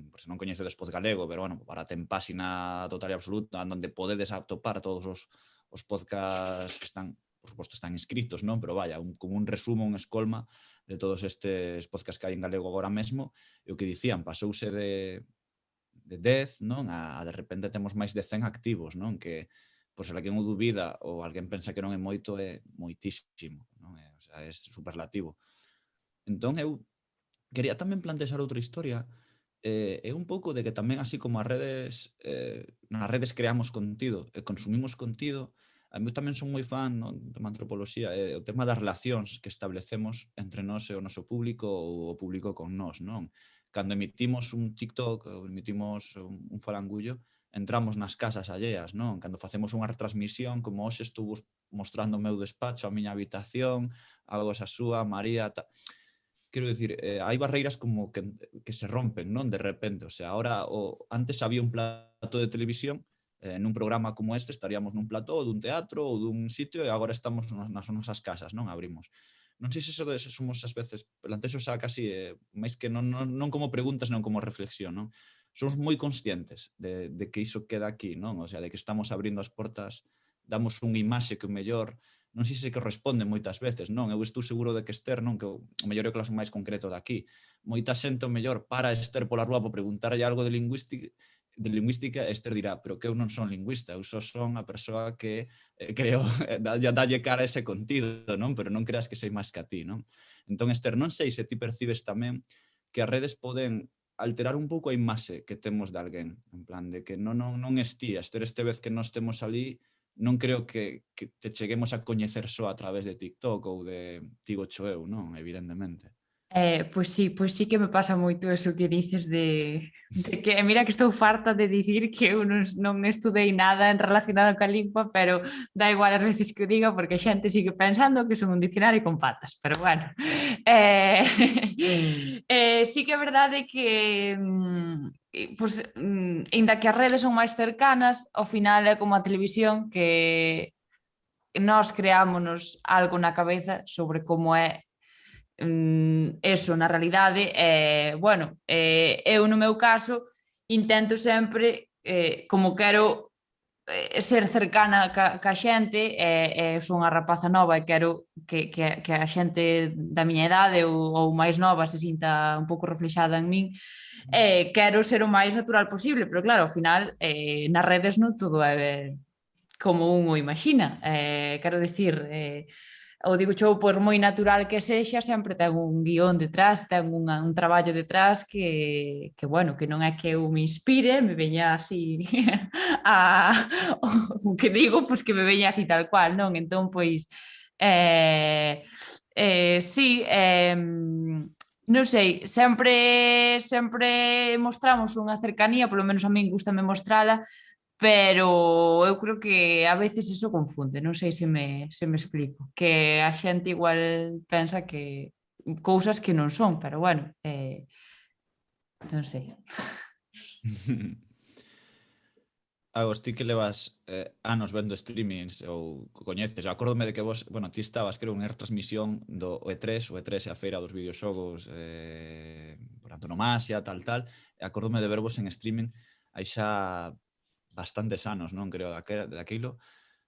S1: por se non coñecedes Podgalego, pero bueno, para ten páxina total e absoluta onde podedes atopar todos os os podcasts que están, por suposto, están escritos, non? Pero vaya, como un resumo, un escolma de todos estes podcasts que hai en galego agora mesmo, e o que dicían, pasouse de 10, non? A de repente temos máis de 100 activos, non? Que, pois, se alguén o dubida ou alguén pensa que non é moito, é moitísimo, non? O sea, é superlativo. Entón, eu quería tamén plantexar outra historia, é un pouco de que tamén así como as redes, nas redes creamos contido e consumimos contido, a mí tamén son moi fan, non, de antropoloxía, o tema das relacións que establecemos entre nós e o noso público ou o público con nós, non? Cando emitimos un TikTok ou emitimos un falangullo, entramos nas casas alleas, non? Cando facemos unha retransmisión, como hoxe estuvo mostrando o meu despacho, a miña habitación, algo a súa, María, tal. Quero dicir, hai barreiras como que se rompen, non? De repente, o sea, ahora antes había un plato de televisión, nun programa como este estaríamos nun plató dun teatro ou dun sitio e agora estamos nas nosas casas, non? Abrimos. Non sei se eso somos ás veces, plantexo xa casi, máis que non como preguntas, non como reflexión, non? Somos moi conscientes de que iso queda aquí, non? O sea, de que estamos abrindo as portas, damos unha imaxe que o mellor non sei se corresponde moitas veces, non? Eu estou seguro de que Esther, non? Que o mellor é o caso máis concreto daqui. Moita xente o mellor para Esther pola rúa por preguntarlle algo de lingüística, Esther dirá, pero que eu non son lingüista, eu só son a persoa que creo, dalle cara a ese contido, non? Pero non creas que sei máis que a ti, non? Entón, Esther, non sei se ti percibes tamén que as redes poden alterar un pouco a imaxe que temos de alguén, en plan de que non es ti, Esther, este vez que nós temos ali, non creo que te cheguemos a coñecer só a través de TikTok ou de Tigo Cho Eu, non? Evidentemente.
S2: Pois sí que me pasa moito eso que dices de que, mira que estou farta de dicir que eu non estudei nada relacionado coa lingua, pero dá igual as veces que o diga porque a xente sigue pensando que son un dicionario con patas, pero bueno. Sí que é verdade que pues, ainda que as redes son máis cercanas, ao final é como a televisión que nós creámonos algo na cabeza sobre como é eso na realidade. Bueno, eu no meu caso intento sempre, como quero ser cercana ca xente, son a rapaza nova e quero que a xente da miña idade ou máis nova se sinta un pouco reflexada en min, quero ser o máis natural posible, pero claro, ao final nas redes non todo é como un o imagina, quero dicir, o digo xo, por moi natural que sexa, sempre ten un guión detrás, ten un traballo detrás que bueno, que non é que eu me inspire, me veña así o que digo, pois que me veña así tal cual, non? Entón, pois, sí, non sei, sempre mostramos unha cercanía, polo menos a min gustame mostrala, pero eu creo que a veces eso confunde, non sei se me explico, que a xente igual pensa que cousas que non son, pero bueno, non sei.
S1: Agos, ti que levas anos vendo streamings ou coñeces, acórdome de que vos, bueno, ti estabas, creo, en retransmisión do E3, o E3 é a feira dos videoxogos por antonomasia, tal, e acórdome de vervos en streaming hai xa bastantes anos, non? Creo, daquilo.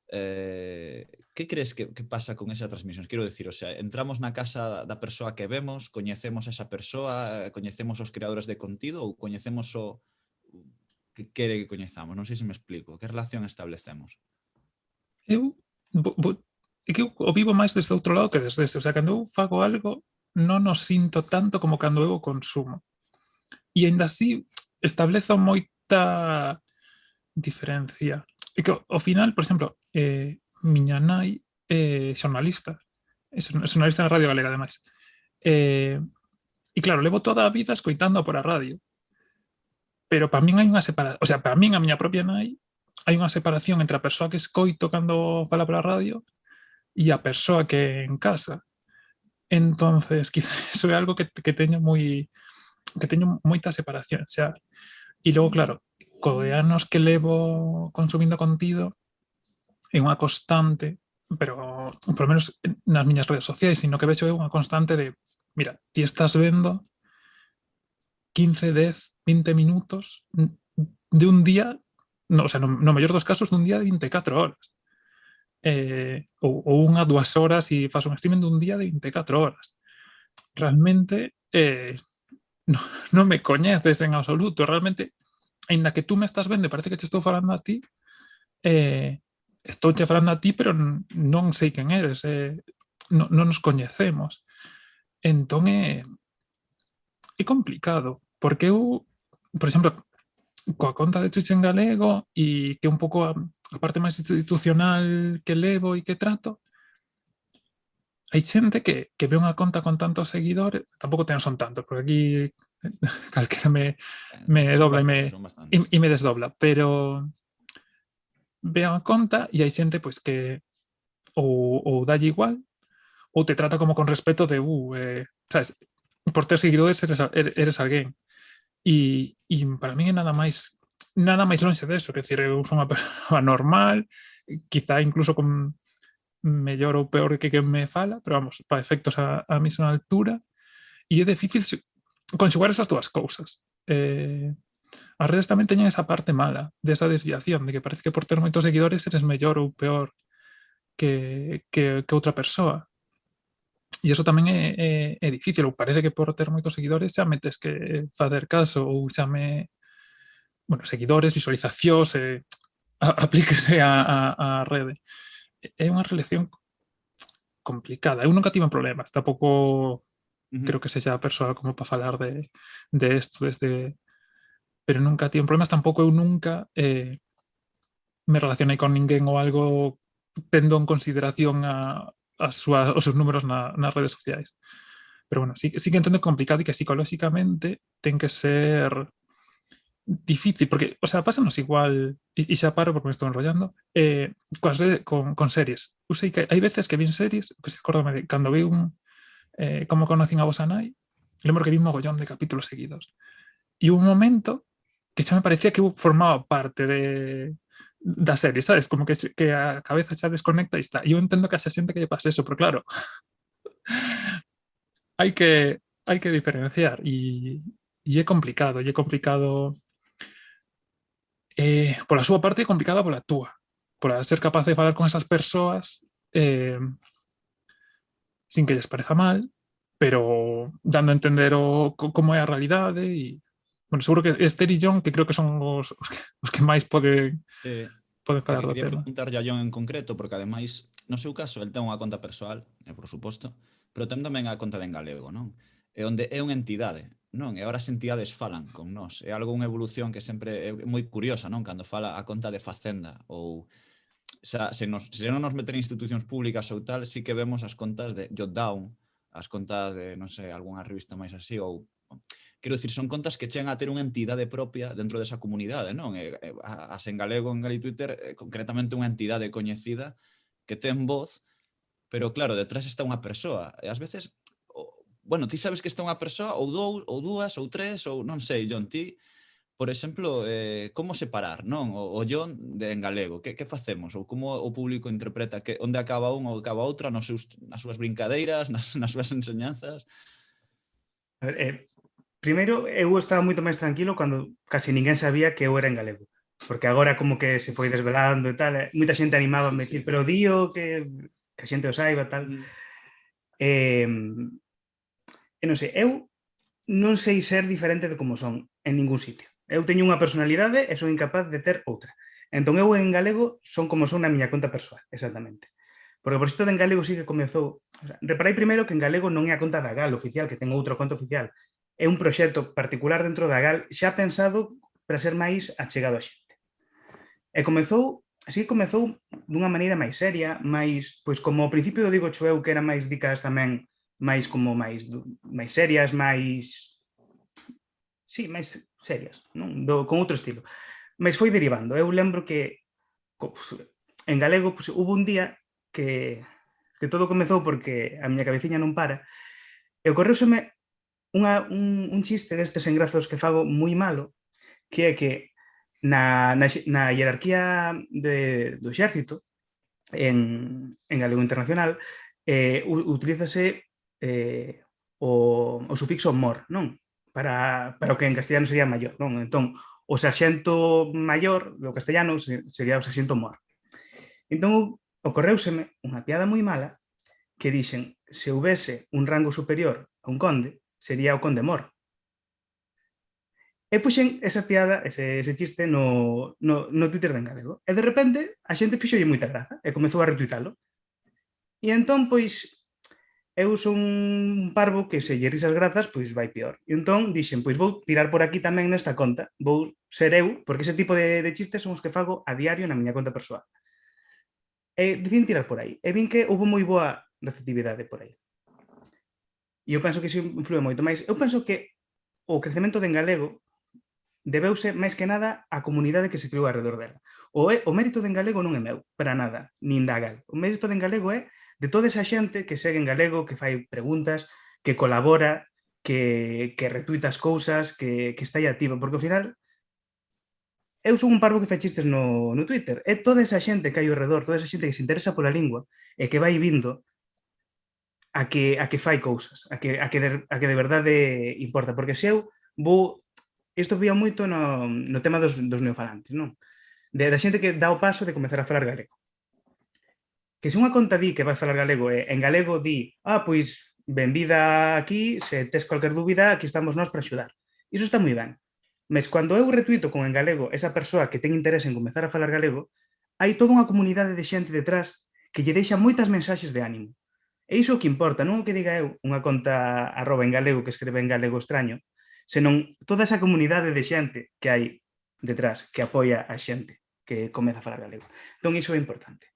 S1: Que crees que pasa con esa transmisión? Quero dicir, o sea, entramos na casa da persoa que vemos, coñecemos a esa persoa, coñecemos os creadores de contido ou coñecemos o que quere que coñezamos? Non sei se me explico. Que relación establecemos?
S4: É que eu o vivo máis desde outro lado que desde este. O sea, cando eu fago algo non o sinto tanto como cando eu o consumo. E aínda así establezo moita diferencia. E que ao final, por exemplo, miña nai é xornalista na Radio Galega, ademais. E claro, levo toda a vida escoitando por a radio. Pero para min hai unha separación, o sea, para min a miña propia nai hai unha separación entre a persoa que escoito cando fala pola radio e a persoa que en casa. Entonces, quizás iso é algo que teño moita separación, xa. E logo, claro, co de anos que levo consumindo contido é unha constante, pero por lo menos nas miñas redes sociais, sino que vexo é unha constante de, mira, ti estás vendo 15, 10, 20 minutos de un día, no, o sea, no mellor dos casos, dun día de 24 horas. ou 1 a 2 horas e faz un streaming dun día de 24 horas. Realmente non me coñeces en absoluto. Realmente, ainda que tú me estás vendo e parece que te estou falando a ti, estou che falando a ti, pero non sei quen eres, non nos coñecemos. Entón é complicado, porque eu, por exemplo, coa conta de Twitch en galego e que é un pouco a parte máis institucional que levo e que trato, hai xente que ve unha conta con tantos seguidores, tampouco son tantos, porque aquí calquera me dobla e me desdobla, pero ve a conta e hai xente pois que ou dalle igual ou te trata como con respeto de sabes, por ter seguidores eres alguén. E para mí é nada máis lonxe deso, quer dizer, eu son unha persoa normal, quizá incluso con mellor ou peor que quen me fala, pero vamos, para efectos a mesma altura, e é difícil conxugar esas dúas cousas. As redes tamén teñen esa parte mala, desa desviación, de que parece que por ter moitos seguidores eres mellor ou peor que outra persoa. E iso tamén é difícil, ou parece que por ter moitos seguidores xa me tes que facer caso, ou xa seguidores, visualizacións, aplíquese a rede. É unha relación complicada. Eu nunca tive problemas, tampouco creo que sexa a persoa como para falar de isto pero nunca tive problemas, tampouco eu nunca me relacionei con ninguén ou algo tendo en consideración os seus números nas redes sociais. Pero bueno, sí que entendo complicado e que psicolóxicamente ten que ser difícil, porque, o sea, pásanos igual, e xa paro porque me estou enrollando, con series. Eu sei que hai veces que vin series, que se acórdame de cando vi Como conocín a vosa nai, lembro que vi un mogollón de capítulos seguidos. E un momento que xa me parecía que eu formaba parte da serie, sabes? Como que a cabeza xa desconecta e está. E eu entendo que a xa xente que lle pase eso, pero claro, hai que diferenciar e é complicado, pola súa parte e complicada pola túa, pola ser capaz de falar con esas persoas sin que lles pareza mal, pero dando a entender como é a realidade e, bueno, seguro que Esther e John, que creo que son os que máis poden falar do
S1: quería
S4: tema.
S1: preguntarlle a John en concreto, porque ademais, no seu caso, el ten unha conta persoal, por suposto, pero ten tamén a conta de en galego, non? E onde é unha entidade, non? E agora as entidades falan con nós. É algo, unha evolución que sempre é moi curiosa, non? Cando fala a conta de Facenda ou se non nos meter en institucións públicas ou tal, sí que vemos as contas de Jotdown, as contas de, non sei, algunha revista máis así, ou quero dicir, son contas que chegan a ter unha entidade propia dentro desa comunidade, non? As en galego, en Gali Twitter, concretamente unha entidade coñecida que ten voz, pero claro, detrás está unha persoa. E ás veces, bueno, ti sabes que está unha persoa, ou dúas, ou tres, ou non sei, John, ti, por exemplo, como separar, non? O John en galego, que facemos? Ou como o público interpreta onde acaba un ou acaba outra nas súas brincadeiras, nas súas enseñanzas?
S3: A ver, primeiro, eu estaba moito máis tranquilo cando casi ninguén sabía que eu era en galego. Porque agora como que se foi desvelando e tal, moita xente animaba a decir, pero dío que a xente o saiba, tal. Non sei, eu non sei ser diferente de como son en ningún sitio. Eu teño unha personalidade e son incapaz de ter outra. Entón eu en galego son como son na miña conta persoal, exactamente. Porque por isto en galego sí que comezou... Reparai primeiro que en galego non é a conta da GAL oficial, que ten outra conta oficial. É un proxecto particular dentro da GAL xa pensado para ser máis achegado a xente. E así comezou dunha maneira máis seria, máis, pois como ao principio digo eu que eran máis dicas tamén máis como máis serias, máis... Sí, máis serias, non? Con outro estilo. Mas foi derivando. Eu lembro que en galego hubo un día que todo comezou porque a miña cabeciña non para e ocorreuseme un chiste destes engrazos que fago moi malo, que é que na hierarquía do exército en galego internacional utilízase o sufixo mor, non? Para o que en castellano sería maior, non? Entón, o sarxento maior do castellano sería o sarxento mor. Entón, ocorreuseme unha piada moi mala que dixen, se houvese un rango superior a un conde, sería o conde Mor. E puxen esa piada, ese chiste no Twitter de En Galego. E de repente a xente fixolle moita graza e comezou a retuitalo. E entón, pois, eu son un parvo que se lle risas grazas, pois vai peor. E entón dixen, pois vou tirar por aquí tamén nesta conta, vou ser eu, porque ese tipo de chistes son os que fago a diario na miña conta persoal. E decidín tirar por aí. E vin que houve moi boa receptividade por aí. E eu penso que iso influe moito máis. Eu penso que o crecemento de En Galego debeuse máis que nada á comunidade que se criou alrededor dela. O mérito de En Galego non é meu, para nada, nin da Gal. O mérito de En Galego é de toda esa xente que segue En Galego, que fai preguntas, que colabora, que retuita as cousas, que está aí activa, porque ao final eu son un parvo que fai chistes no Twitter, é toda esa xente que hai ao redor, toda esa xente que se interesa pola lingua e que vai vindo a que fai cousas, a que de verdade importa, porque se eu vou. Isto vía moito no tema dos neofalantes, non? Da xente que dá o paso de comezar a falar galego. Que se unha conta di que vai falar galego e en galego di pois, benvida aquí, se tes cualquier dúbida, aquí estamos nós para axudar. Iso está moi ben. Mas cando eu retuito con en galego esa persoa que ten interese en comezar a falar galego, hai toda unha comunidade de xente detrás que lle deixa moitas mensaxes de ánimo. E iso o que importa, non o que diga eu, unha conta @ en galego que escribe en galego extraño, senón toda esa comunidade de xente que hai detrás, que apoia a xente que comeza a falar galego. Entón, iso é importante.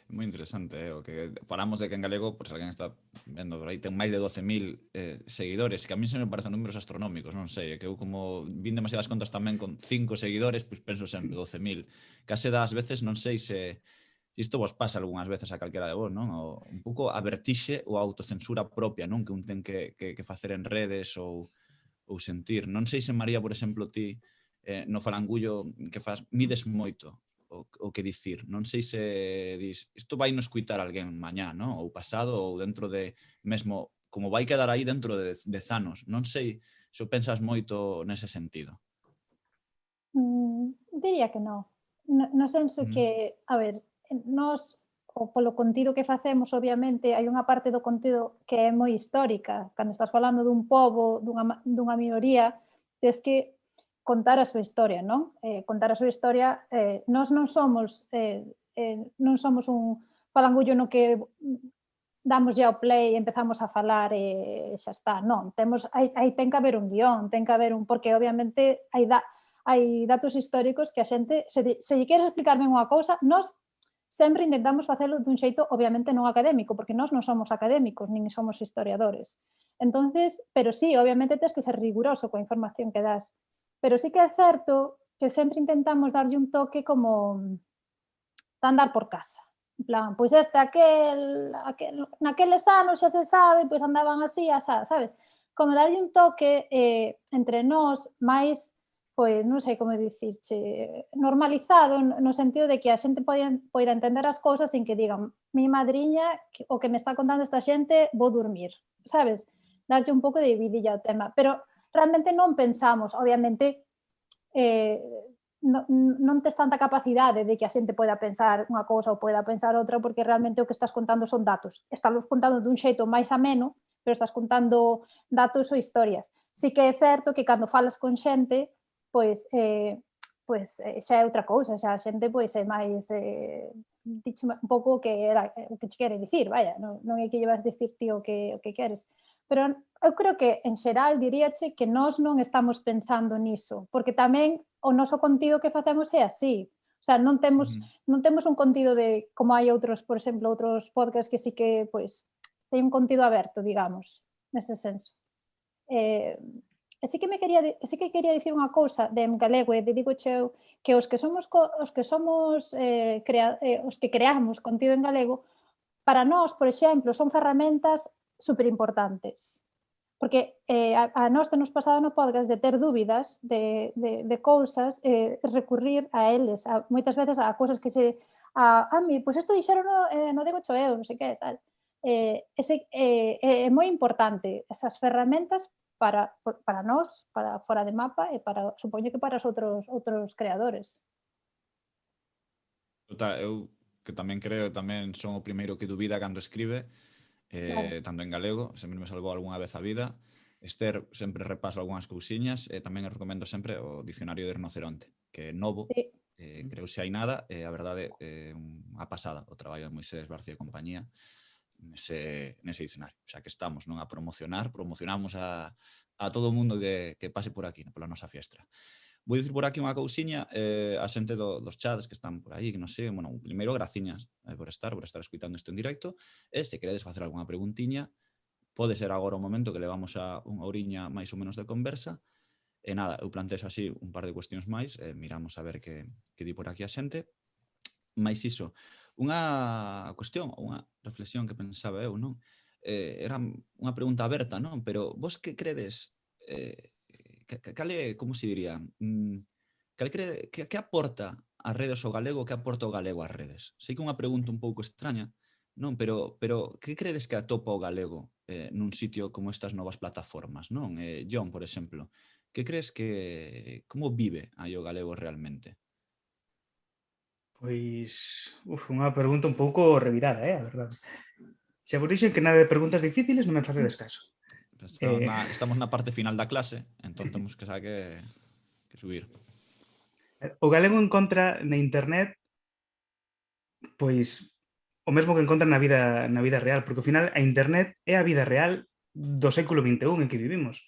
S1: Moi interesante, o que falamos de que en galego, por se alguén está vendo por aí, ten máis de 12.000 seguidores, que a mí se me parecen números astronómicos, non sei, que eu como vin demasiadas contas tamén con 5 seguidores, pois penso sempre 12.000. Case das veces non sei se isto vos pasa algunhas veces a calquera de vos, non? Un pouco a vertixe ou a autocensura propia, non? Que un ten que facer en redes ou sentir. Non sei se, María, por exemplo, ti no falangullo que faz, mides moito o que dicir. Non sei se dis, isto vai nos cuitar alguén mañá, non? Ou pasado, ou dentro de mesmo, como vai quedar aí dentro de 10 anos. Non sei se o pensas moito nese sentido.
S5: Diría que non. No senso que, a ver, nós, polo contido que facemos, obviamente, hai unha parte do contido que é moi histórica. Cando estás falando dun pobo, dunha minoría, tens que contar a súa historia, non? Contar a súa historia, nós non somos un falangullo no que damos ao play e empezamos a falar e xa está, non. Aí ten que haber un guión, ten que haber porque obviamente hai datos históricos que a xente, se lle queres explicar ben unha cousa, nós sempre intentamos facelo dun xeito obviamente non académico, porque nós non somos académicos, nin somos historiadores. Entonces, pero sí, obviamente tens que ser riguroso coa información que das. Pero sí que é certo que sempre intentamos darlle un toque como de andar por casa. En plan, pois naqueles anos xa se sabe, pois andaban así, asá, sabes? Como darlle un toque entre nós máis, pois non sei como dicirche, normalizado no sentido de que a xente poida entender as cousas sin que digan mi madriña, o que me está contando esta xente, vou dormir, sabes? Darlle un pouco de vidilla ao tema, pero realmente non pensamos, obviamente, non tes tanta capacidade de que a xente poida pensar unha cousa ou poida pensar outra, porque realmente o que estás contando son datos. Estás contando dun xeito máis ameno, pero estás contando datos ou historias. Si que é certo que cando falas con xente, pois xa é outra cousa, xa a xente pois é máis dixe un pouco o que che quere dicir, vaya, non é que lle vas dicir ti o que queres. Pero eu creo que, en xeral, diríache que nós non estamos pensando niso, porque tamén o noso contido que facemos é así. O sea, non temos un contido de, como hai outros, por exemplo, outros podcasts que sí que, pois, ten un contido aberto, digamos, nese senso. E sí que quería dicir unha cousa de en galego, e digo eu, que os que creamos contido en galego, para nós, por exemplo, son ferramentas superimportantes. Porque a nós nos pasado no podcast de ter dúbidas de cousas, recurrir a eles, moitas veces a cousas que a mí, pois isto dixeron no digo eu, non sei que, tal. É moi importante esas ferramentas para nós, para fora de mapa e supoño que para os outros creadores.
S1: Eu que tamén creo, tamén son o primeiro que dubida cando escribe, tanto en galego, sempre me salvou algunha vez a vida. Esther sempre repaso algunhas cousiñas e tamén recomendo sempre o Dicionario de Rinoceronte, que é novo,
S5: Sí.
S1: creo se hai nada, a verdade é unha pasada o traballo de Moisés Barcia e compañía nese dicionario. Xa que estamos non a promocionamos a todo o mundo que pase por aquí, pola nosa fiestra. Vou dicir por aquí unha cousiña, a xente dos chats que están por aí, que non sei, bueno, primeiro, graciñas por estar escuitando isto en directo, e se queredes facer algunha preguntiña, pode ser agora o momento que levamos a unha horiña máis ou menos de conversa, e nada, eu plantexo así un par de cuestións máis, miramos a ver que di por aquí a xente, máis iso, unha cuestión, ou unha reflexión que pensaba eu, non? Era unha pregunta aberta, non? Pero vos que credes, cal é, como se diría, que aporta as redes ao galego, que aporta o galego ás redes? Sei que é unha pregunta un pouco extraña, non? Pero que credes que atopa o galego nun sitio como estas novas plataformas, non? John, por exemplo, que crees que, como vive aí o galego realmente?
S3: Pois, unha pregunta un pouco revirada, a verdade. Xa vos dixen que nada de preguntas difíciles non me facedes caso.
S1: Estamos na parte final da clase, entón temos que subir.
S3: O galego encontra na internet pois o mesmo que encontra na vida real, porque ao final a internet é a vida real do século XXI en que vivimos.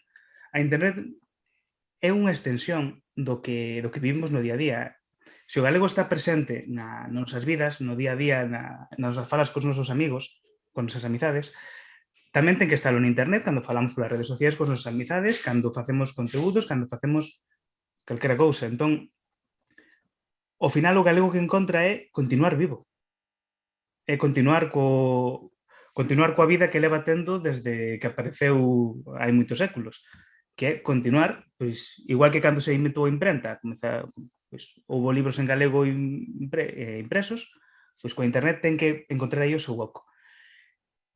S3: A internet é unha extensión do que vivimos no día a día. Se o galego está presente nas nosas vidas, no día a día, nas nosas falas cos nosos amigos, con nosas amizades, tamén ten que estar en internet cando falamos polas redes sociais cos nosas amizades, cando facemos conteúdos, cando facemos calquera cousa. Entón, ao final o galego que encontra é continuar vivo. É continuar coa vida que leva tendo desde que apareceu hai moitos séculos, que é continuar, pois, igual que cando se inventou a imprenta, pois, houve libros en galego impresos, pois coa internet ten que encontrar aí o seu oco.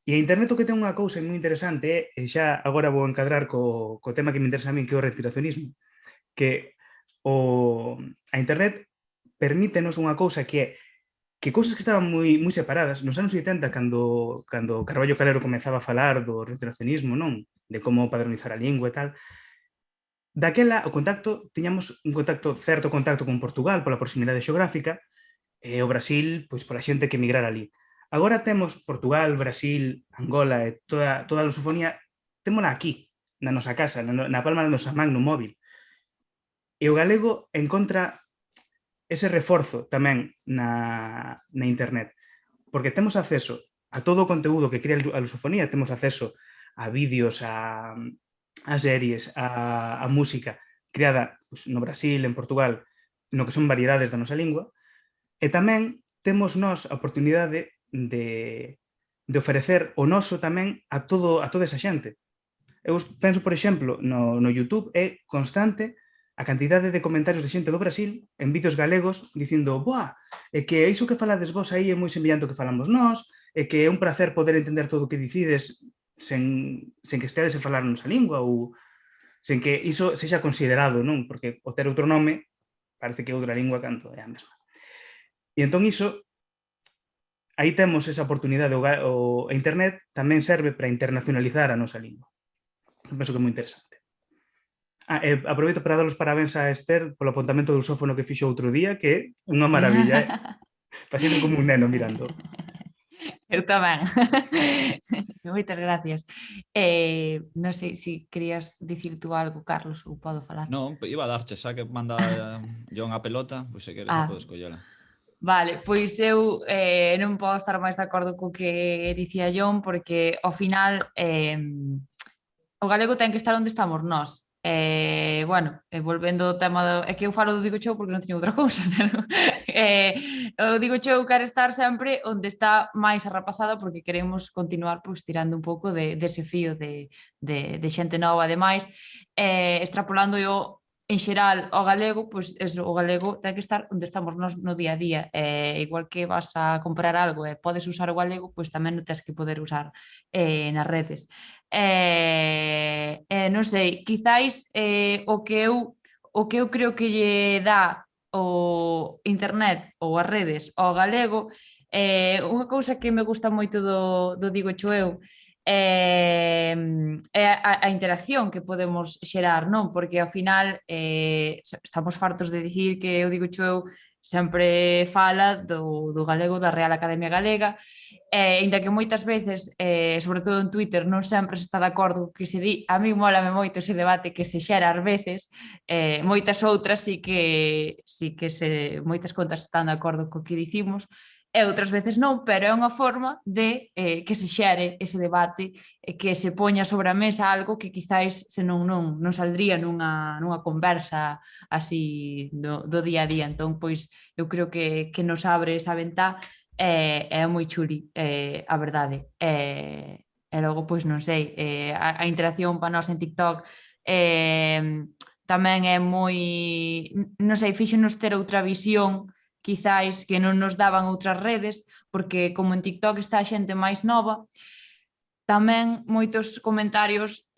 S3: E a internet o que ten unha cousa moi interesante e xa agora vou encadrar co tema que me interesa a min, que é o retiracionismo, que a internet permítenos unha cousa que cousas que estaban moi separadas, nos anos 80, cando Carballo Calero comezaba a falar do retiracionismo, non? De como padronizar a lingua e tal, daquela o contacto, tiñamos un certo contacto con Portugal pola proximidade xeográfica, e o Brasil, pois pola xente que emigrara ali. Agora temos Portugal, Brasil, Angola e toda a lusofonía, témola aquí, na nosa casa, na palma da nosa man, no móvil. E o galego encontra ese reforzo tamén na internet, porque temos acceso a todo o conteúdo que crea a lusofonía, temos acceso a vídeos, a series, a música creada pois, no Brasil, en Portugal, no que son variedades da nosa lingua, e tamén temos nós a oportunidade de ofrecer o noso tamén a toda esa xente. Eu penso, por exemplo, no YouTube é constante a cantidade de comentarios de xente do Brasil en vídeos galegos dicindo «Boa, é que iso que falades vos aí é moi semellante ao que falamos nós, é que é un placer poder entender todo o que dicides sen que estedes a falar a nosa lingua ou sen que iso sexa considerado, non? Porque o ter outro nome parece que é outra lingua canto é a mesma». E entón iso, aí temos esa oportunidade, a internet tamén serve para internacionalizar a nosa lingua. Penso que é moi interesante. Aproveito para dar os parabéns a Esther polo apuntamento do lusófono que fixo outro día, que é unha maravilla. Pasei como un neno mirando.
S2: Eu tamén. Moitas gracias. Non sei se querías dicir tú algo, Carlos, ou podo falar.
S1: Non, iba a darche, xa que manda John a pelota, pois se queres podes collela.
S2: Vale, pois eu non podo estar máis de acordo co que dicía John, porque ao final o galego ten que estar onde estamos nós. Volvendo ao tema é que eu falo do Digo Chou porque non teño outra cousa, pero o Digo Chou quere estar sempre onde está máis arrapazada porque queremos continuar tirando un pouco dese fío de xente nova. Ademais, extrapolando en xeral ao galego, pois o galego ten que estar onde estamos nós no día a día. Igual que vas a comprar algo e podes usar o galego, pois tamén o tens que poder usar nas redes. Non sei, quizáis o que eu creo que lle dá o internet ou as redes ao galego, unha cousa que me gusta moito do Digo Cho Eu é a interacción que podemos xerar, non? Porque ao final estamos fartos de dicir que o Digo Cho Eu sempre fala do galego da Real Academia Galega, ainda que moitas veces, sobre todo en Twitter, non sempre se está de acordo que se di. A mí mólame moito ese debate que se xera ás veces, moitas outras sí que moitas contas están de acordo co que dicimos, e outras veces non, pero é unha forma de que se xere ese debate e que se poña sobre a mesa algo que quizáis senón non saldría nunha conversa así do día a día. Entón, pois, eu creo que nos abre esa ventá é moi chuli, a verdade. E logo, pois, non sei, a interacción para nós en TikTok tamén é moi, non sei, fíxenos ter outra visión quizáis que non nos daban outras redes, porque como en TikTok está a xente máis nova, tamén moitos comentarios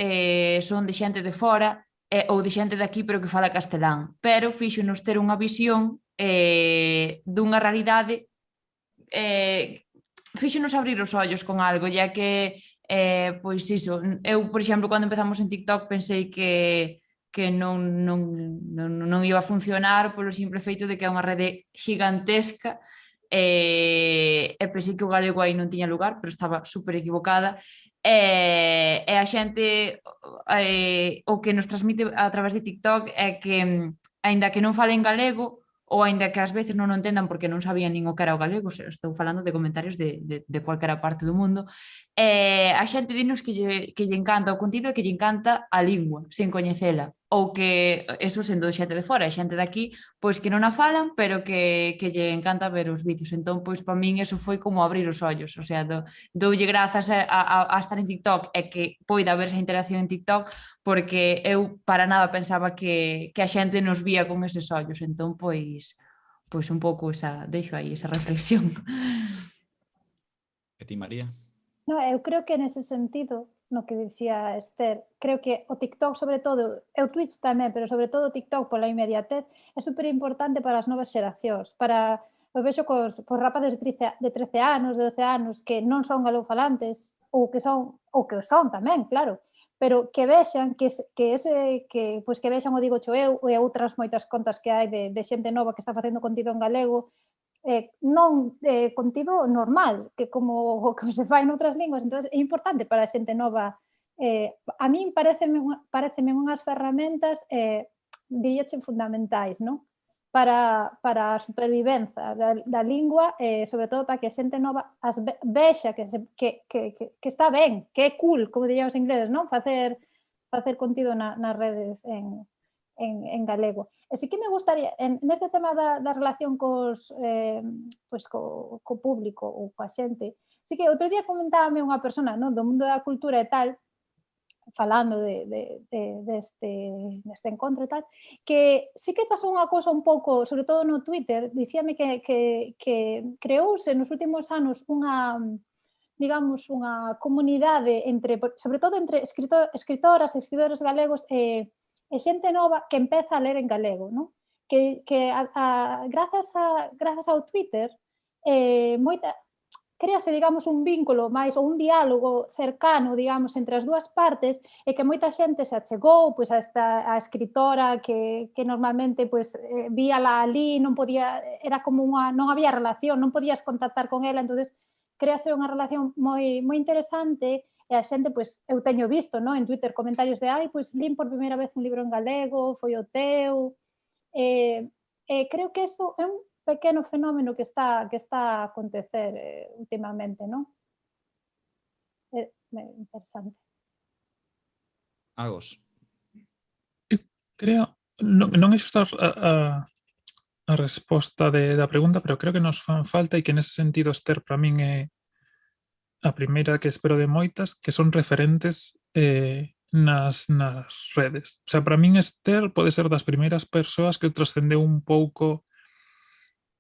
S2: son de xente de fora ou de xente de aquí pero que fala castelán, pero fíxenos ter unha visión dunha realidade, fíxenos abrir os ollos con algo, ya que pois iso, eu por exemplo cando empezamos en TikTok pensei que non iba a funcionar polo simple feito de que é unha rede gigantesca e pensei que o galego aí non tiña lugar, pero estaba super equivocada e a xente o que nos transmite a través de TikTok é que aínda que non falen galego ou aínda que ás veces non o entendan porque non sabían nin o que era o galego, estou falando de comentarios de cualquera parte do mundo, a xente dinos que lle encanta o contido e que lle encanta a lingua, sen coñecela, ou que, eso sendo xente de fora, xente de aquí, pois que non a falan, pero que lle encanta ver os vídeos. Entón, pois, para min, eso foi como abrir os ollos, o sea, doulle grazas a estar en TikTok e que poida haber esa interacción en TikTok, porque eu para nada pensaba que a xente nos vía con eses ollos. Entón, pois un pouco deixo aí esa reflexión.
S1: E ti, María?
S5: No, eu creo que nese sentido, no que dicía Esther, creo que o TikTok sobre todo, e o Twitch tamén, pero sobre todo o TikTok pola inmediatez, é super importante para as novas xeracións, para, eu vexo cos rapaces de 13 anos, de 12 anos, que non son galofalantes, ou que son tamén, claro, pero que vexan que vexan o Digo Cho Eu e outras moitas contas que hai de xente nova que está facendo contido en galego, non contido normal, que como o que se fai noutras linguas. Entón, é importante para a xente nova. A min pareceme unhas ferramentas diríache fundamentais, non? Para a supervivencia da lingua, sobre todo para que a xente nova vexa que está ben, que é cool, como dirían os ingleses, non? Facer contido nas redes en galego. E sí que me gustaría, neste tema da relación co público ou coa xente, sí que outro día comentábame unha persona do mundo da cultura e tal, falando deste encontro e tal, que sí que pasou unha cousa un pouco, sobre todo no Twitter, dicíame que creouse nos últimos anos unha comunidade sobre todo entre escritoras e escritores galegos e xente nova que empeza a ler en galego, non? Que grazas ao Twitter créase, digamos, un vínculo máis ou un diálogo cercano, digamos, entre as dúas partes e que moita xente se achegou a esta escritora que normalmente víala ali, non podía, era como non había relación, non podías contactar con ela, entonces créase unha relación moi interesante. E a xente, eu teño visto en Twitter comentarios de lín por primeira vez un libro en galego, foi o teu. Creo que eso é un pequeno fenómeno que está a acontecer últimamente, non? É interesante.
S1: Agos?
S4: Creo, non é xusta a resposta da pregunta, pero creo que nos fan falta e que nese sentido Esther para min é a primeira que espero de moitas, que son referentes nas redes. O sea, para min Esther pode ser das primeiras persoas que trascendeu un pouco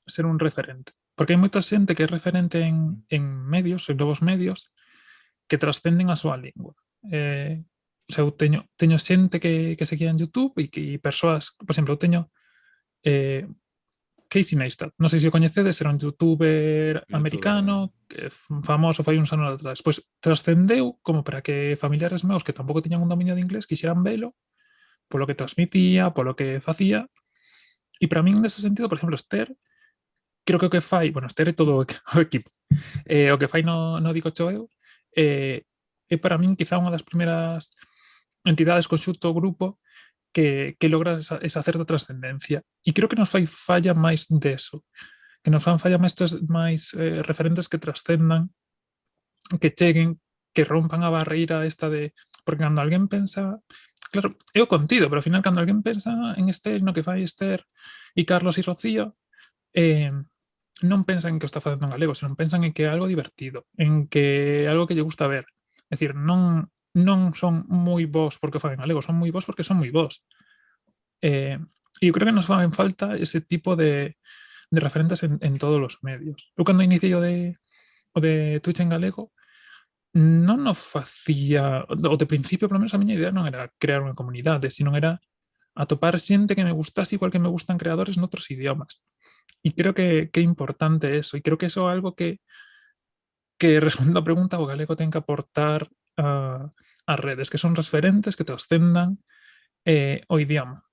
S4: ser un referente. Porque hai moita xente que é referente en medios, en novos medios, que trascenden a súa lingua. O sea, eu teño xente que seguía en YouTube e persoas, por exemplo, eu teño Casey Neistat. Non sei se o coñecedes, era un youtuber americano famoso fai uns anos atrás. Pois trascendeu como para que familiares meus que tampouco tiñan un dominio de inglés quixeran velo polo que transmitía, polo que facía. E para min, nese sentido, por exemplo, Esther, creo que o que fai, bueno, Esther é todo o equipo, o que fai no Digo eu, é para min quizá unha das primeiras entidades, conxunto, grupo que logra esa certa trascendencia. E creo que nos fai falla máis deso, que nos fan falla máis referentes que trascendan, que cheguen, que rompan a barreira esta de... Porque cando alguén pensa... Claro, é o contido, pero ao final cando alguén pensa en Esther, no que fai Esther e Carlos e Rocío, non pensan en que o está facendo en galego, senón pensan en que é algo divertido, en que é algo que lle gusta ver. É dicir, non son moi bons porque o fan en galego, son moi bons porque son moi bons. E eu creo que nos fan falta ese tipo de referentes en todos os medios. Eu cando iniciei o de Twitch en galego, non nos facía... O de principio, polo menos, a miña idea non era crear unha comunidade, sino era atopar xente que me gustase igual que me gustan creadores noutros idiomas. E creo que é importante eso. E creo que eso é algo que responde a pregunta, o galego ten que aportar as redes, que son referentes, que trascendan o idioma.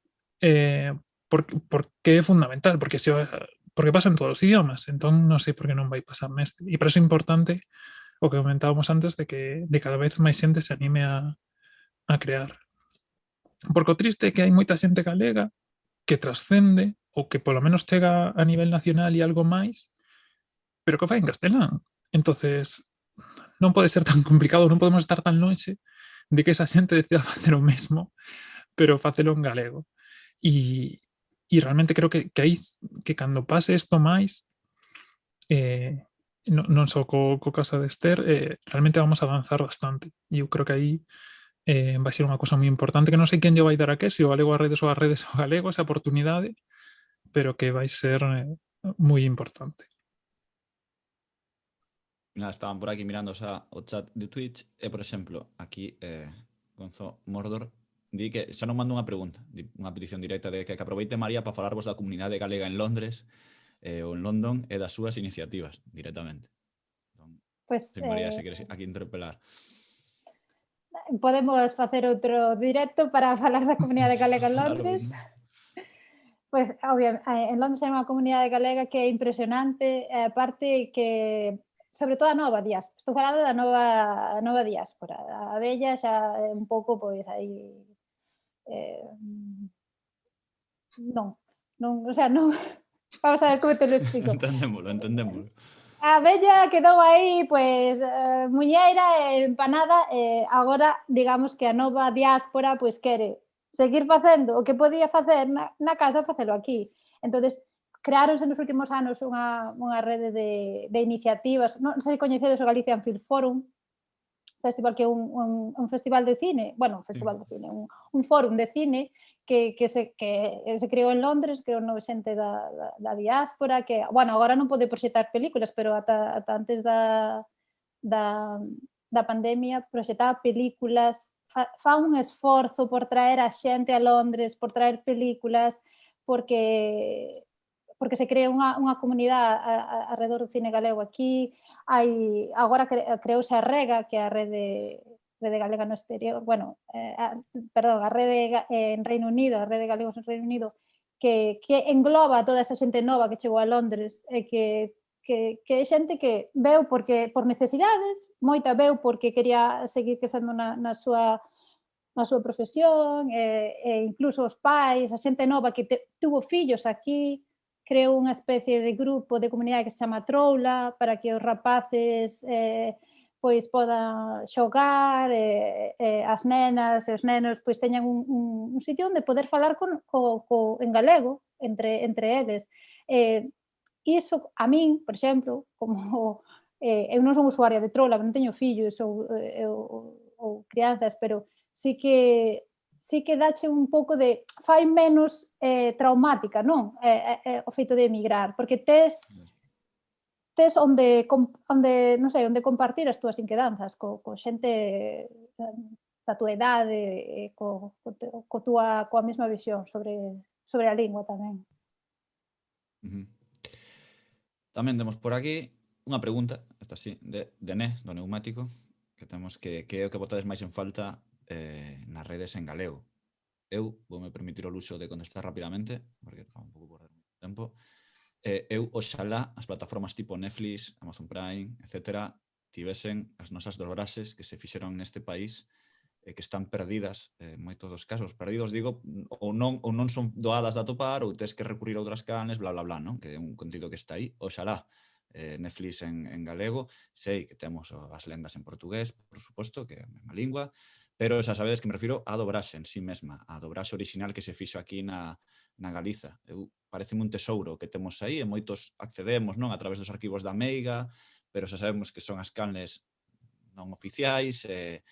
S4: Porque é fundamental, porque pasa en todos os idiomas, entón non sei por que non vai pasar neste. E por eso é importante o que comentábamos antes de que cada vez máis xente se anime a crear. Porque o triste é que hai moita xente galega que trascende ou que polo menos chega a nivel nacional e algo máis, pero que fai en castelán. Entonces, non pode ser tan complicado, non podemos estar tan lonxe de que esa xente decida facer o mesmo, pero facelo en galego. E realmente creo que cando pase isto máis, non só co caso de Esther, realmente vamos a avanzar bastante. E eu creo que aí vai ser unha cosa moi importante, que non sei quen lle vai dar a que, se o galego a redes ou a redes ao galego, esa oportunidade, pero que vai ser moi importante.
S1: Nada, estaban por aquí mirando xa o chat de Twitch e, por exemplo, aquí Gonzo Mordor di que xa non manda unha pregunta, unha petición directa de que aproveite María para falarvos da comunidade galega en Londres ou en London e das súas iniciativas directamente.
S5: Pues,
S1: María, se queres aquí interpelar.
S5: Podemos facer outro directo para falar da comunidade galega en Londres. Pois, obviamente, en Londres hai unha comunidade galega que é impresionante, aparte que, sobre todo a nova diáspora, estou falando da nova diáspora, a vella xa é un pouco, pois, aí, non, o sea, non, vamos a ver como te lo explico.
S1: Entendémolo.
S5: A vella quedou aí, pois, muñeira e empanada, e agora, digamos que a nova diáspora, pois, quere seguir facendo o que podía facer na casa, facelo aquí. Entonces, creáronse nos últimos anos unha rede de iniciativas, non sei se coñecedes o Galician Film Forum, festival que é un festival de cine, bueno, un festival de cine, un fórum de cine que se creou en Londres, creou xente da diáspora, que, bueno, agora non pode proxectar películas, pero ata antes da pandemia proxectaba películas, fa un esforzo por traer a xente a Londres, por traer películas, porque se crea unha comunidade alrededor do cine galego aquí. Agora creouse a REGA, que é a Rede Galega no Exterior, bueno, perdón, a Rede en Reino Unido, a Rede Galegos en Reino Unido, que engloba toda esta xente nova que chegou a Londres, e que é xente que veu por necesidades, moita veu porque quería seguir crecendo na súa profesión, e incluso os pais, a xente nova que tuvo fillos aquí, creou unha especie de grupo de comunidade que se chama Troula, para que os rapaces pois podan xogar, as nenas e os nenos pois teñan un sitio onde poder falar en galego entre eles. Iso, a min, por exemplo, como eu non son usuaria de Troula, non teño fillos ou crianzas, pero sí que dache un pouco de... fai menos traumática, non? O feito de emigrar, porque tes onde compartir as túas inquedanzas co xente da túa idade, coa mesma visión sobre a lingua tamén.
S1: Tamén temos por aquí unha pregunta, esta sí, de Né, do Neumático, que temos que é o que botades máis en falta nas redes en galego. Eu voume permitir o luxo de contestar rapidamente, porque un pouco por tempo. Eu, oxalá, as plataformas tipo Netflix, Amazon Prime, etc., tivesen as nosas dobraxes que se fixeron neste país que están perdidas, en moitos dos casos. Perdidos, digo, ou non son doadas de atopar, ou tes que recurrir a outras canles, bla, bla, bla, non? Que é un contido que está aí. Oxalá, Netflix en galego. Sei que temos as lendas en portugués, por suposto, que é a mesma lingua, pero xa sabedes que me refiro á dobraxe en sí mesma, a dobraxe original que se fixo aquí na Galiza. Pareceme un tesouro que temos aí, e moitos accedemos, non, a través dos arquivos da Meiga, pero xa sabemos que son as canles non oficiais e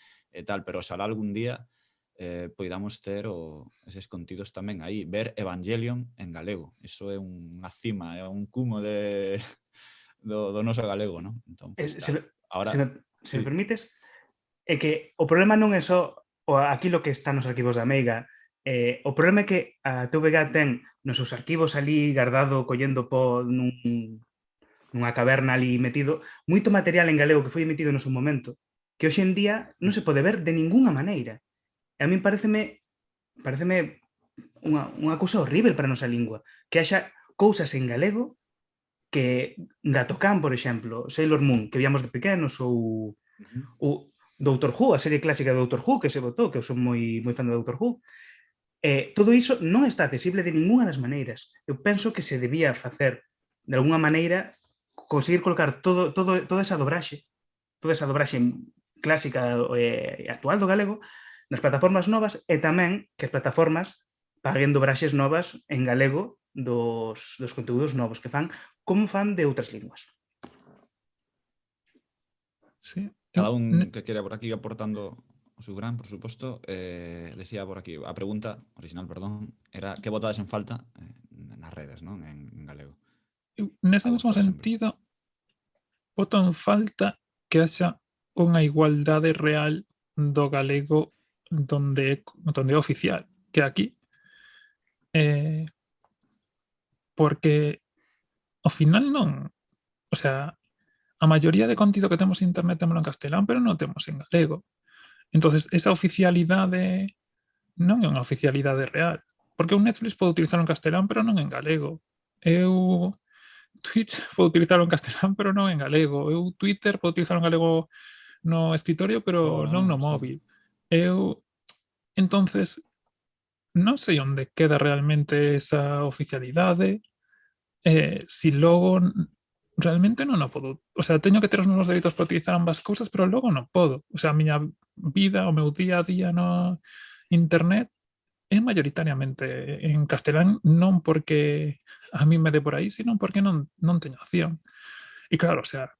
S1: tal, pero oxalá algún día poidamos ter eses contidos tamén aí, ver Evangelion en galego. Iso é unha cima, é un cumo do noso galego, non? Entón, pues,
S3: ahora, se me permites, é que o problema non é só aquilo que está nos arquivos da Meiga. O problema é que a TVG ten nos seus arquivos ali guardado, collendo pó nunha caverna ali metido, moito material en galego que foi emitido no seu momento, que hoxe en día non se pode ver de ninguna maneira. E a min pareceme unha cousa horrível para a nosa lingua, que haxa cousas en galego que Gato Can, por exemplo, Sailor Moon, que víamos de pequenos, ou o Doctor Who, a serie clásica de Doctor Who que se botou, que eu son moi fan de Doctor Who. Todo iso non está accesible de ninguna das maneiras. Eu penso que se debía facer, de alguna maneira, conseguir colocar toda esa dobraxe clásica e actual do galego nas plataformas novas, e tamén que as plataformas paguen dobraxes novas en galego dos conteúdos novos que fan, como fan de outras linguas.
S4: Sí.
S1: Cada un que quere por aquí aportando o seu gran, por suposto, decía por aquí, a pregunta original, perdón, era que botades en falta nas redes, non? En galego.
S4: Nese mesmo sentido, boto en falta que haxa unha igualdade real do galego donde é oficial, que aquí. Porque ao final non, o sea, a maioría de contido que temos en internet temos en castelán, pero non temos en galego. Entonces, esa oficialidade non é unha oficialidade real. Porque un Netflix pode utilizar en castelán, pero non en galego. Twitch pode utilizar en castelán, pero non en galego. Twitter pode utilizar en galego no escritorio, pero non no móvil. Entonces, non sei onde queda realmente esa oficialidade. Si logo realmente non o podo. O sea, teño que ter os mesmos dereitos para utilizar ambas cousas, pero logo non podo. O sea, a miña vida, o meu día a día no internet é maioritariamente en castelán, non porque a mí me dé por aí, sino porque non teño opción. E claro, o sea,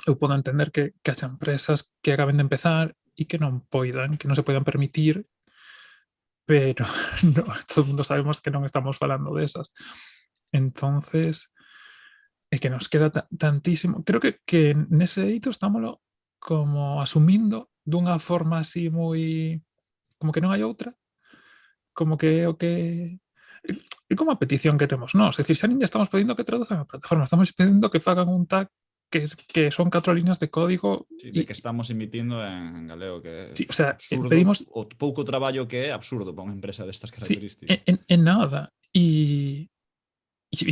S4: eu podo entender que haxa empresas que acaben de empezar e que non poidan, que non se poidan permitir, pero no, todo o mundo sabemos que non estamos falando desas. Entonces, é que nos queda tantísimo. Creo que nese eido estámoslo como asumindo dunha forma así moi... como que non hai outra. Como que o que... É como a petición que temos nós. É dicir, xa nin estamos pedindo que traduzan a plataforma, estamos pedindo que fagan un tag que son 4 líneas de código.
S1: Sí, de que estamos emitindo en galego, que é
S4: sí, o sea,
S1: absurdo.
S4: Pedimos...
S1: O pouco traballo que é absurdo para unha empresa destas características.
S4: Sí, en nada. E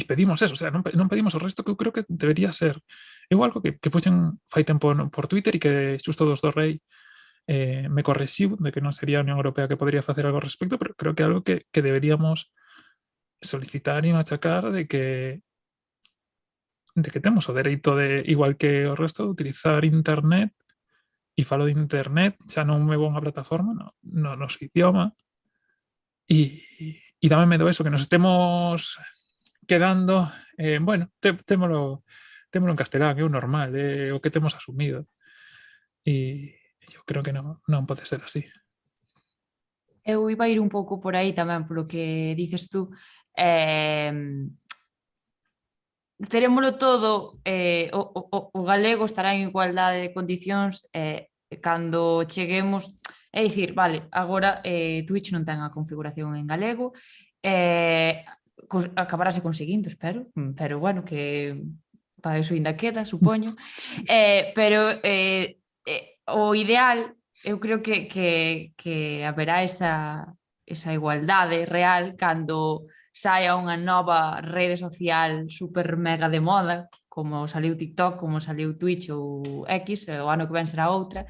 S4: pedimos eso, o sea, non pedimos o resto, que eu creo que debería ser. Eu algo que puxen fai tempo por Twitter e que xusto dos do Rei me correxiu de que non sería a Unión Europea que podría facer algo ao respecto, pero creo que é algo que deberíamos solicitar e machacar de que temos o dereito de, igual que o resto, de utilizar internet, e falo de internet, xa non me vou a unha plataforma, no noso idioma, e dame medo eso, que nos estemos quedando, bueno, témolo en castelán, é o normal, é o que temos asumido. E eu creo que non pode ser así.
S2: Eu iba a ir un pouco por aí tamén, polo que dices tú. Terémolo todo, o galego estará en igualdade de condicións cando cheguemos, é dicir, vale, agora Twitch non ten a configuración en galego, acabarase conseguindo, espero, pero bueno, que para eso ainda queda, supoño. Pero o ideal, eu creo que haberá esa igualdade real cando saia unha nova rede social super mega de moda, como saliu TikTok, como saliu Twitch ou X, o ano que ven será outra,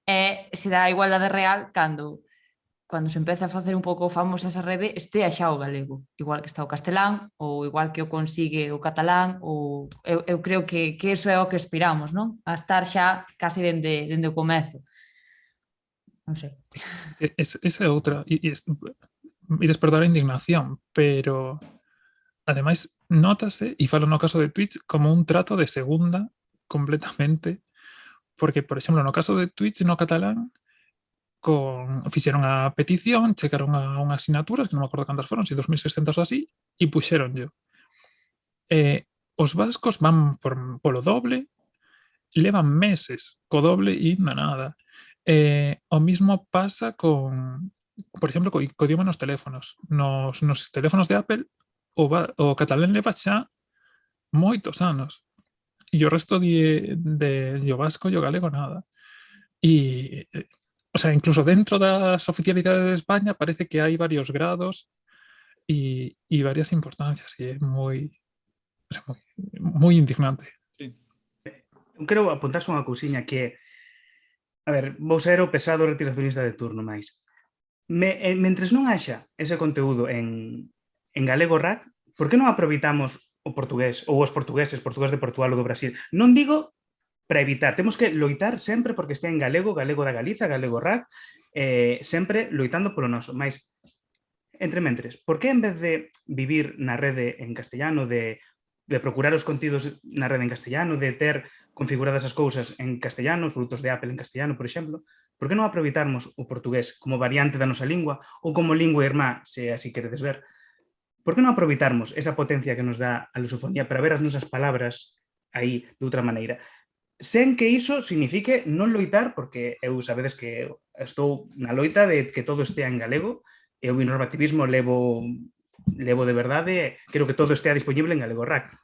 S2: e será a igualdade real cando se empeza a facer un pouco famosa esa rede, estea xa o galego, igual que está o castelán, ou igual que o consigue o catalán, ou eu creo que eso é o que aspiramos, non? A estar xa case dende o comezo. Non sei.
S4: Esa é outra. Ides perdoar a indignación, pero ademais nótase, e falo no caso de Twitch, como un trato de segunda completamente, porque, por exemplo, no caso de Twitch no catalán, fixeron a petición, chegaron a unhas sinaturas, que non me acordo cantas foron, si 2.600 ou así, e puxeronllo. Os vascos van polo doble, levan meses co doble e nada. O mismo pasa por exemplo, co idioma nos teléfonos. Nos teléfonos de Apple, o catalán leva xa moitos anos. E o resto de o vasco e o galego nada. E o sea, incluso dentro das oficialidades de España parece que hai varios grados e varias importancias, e é moi indignante.
S1: Sí.
S3: Eu quero apuntarse unha cousiña que a ver, vou ser o pesado retiracionista de turno máis. Mentres non haxa ese conteúdo en galego rack, por que non aproveitamos o portugués ou os portugués de Portugal ou do Brasil? Non digo para evitar, temos que loitar sempre porque estea en galego, galego da Galiza, galego rack, sempre loitando polo noso. Mais, entre mentres, por que en vez de vivir na rede en castellano, de procurar os contidos na rede en castellano, de ter configuradas as cousas en castellano, os produtos de Apple en castellano, por exemplo, por que non aproveitarmos o portugués como variante da nosa lingua ou como lingua irmá, se así queredes ver? Por que non aproveitarmos esa potencia que nos dá a lusofonía para ver as nosas palabras aí de outra maneira? Sen que iso signifique non loitar, porque eu sabedes que estou na loita de que todo estea en galego, e o normativismo levo de verdade, quero que todo estea disponible en galego rack.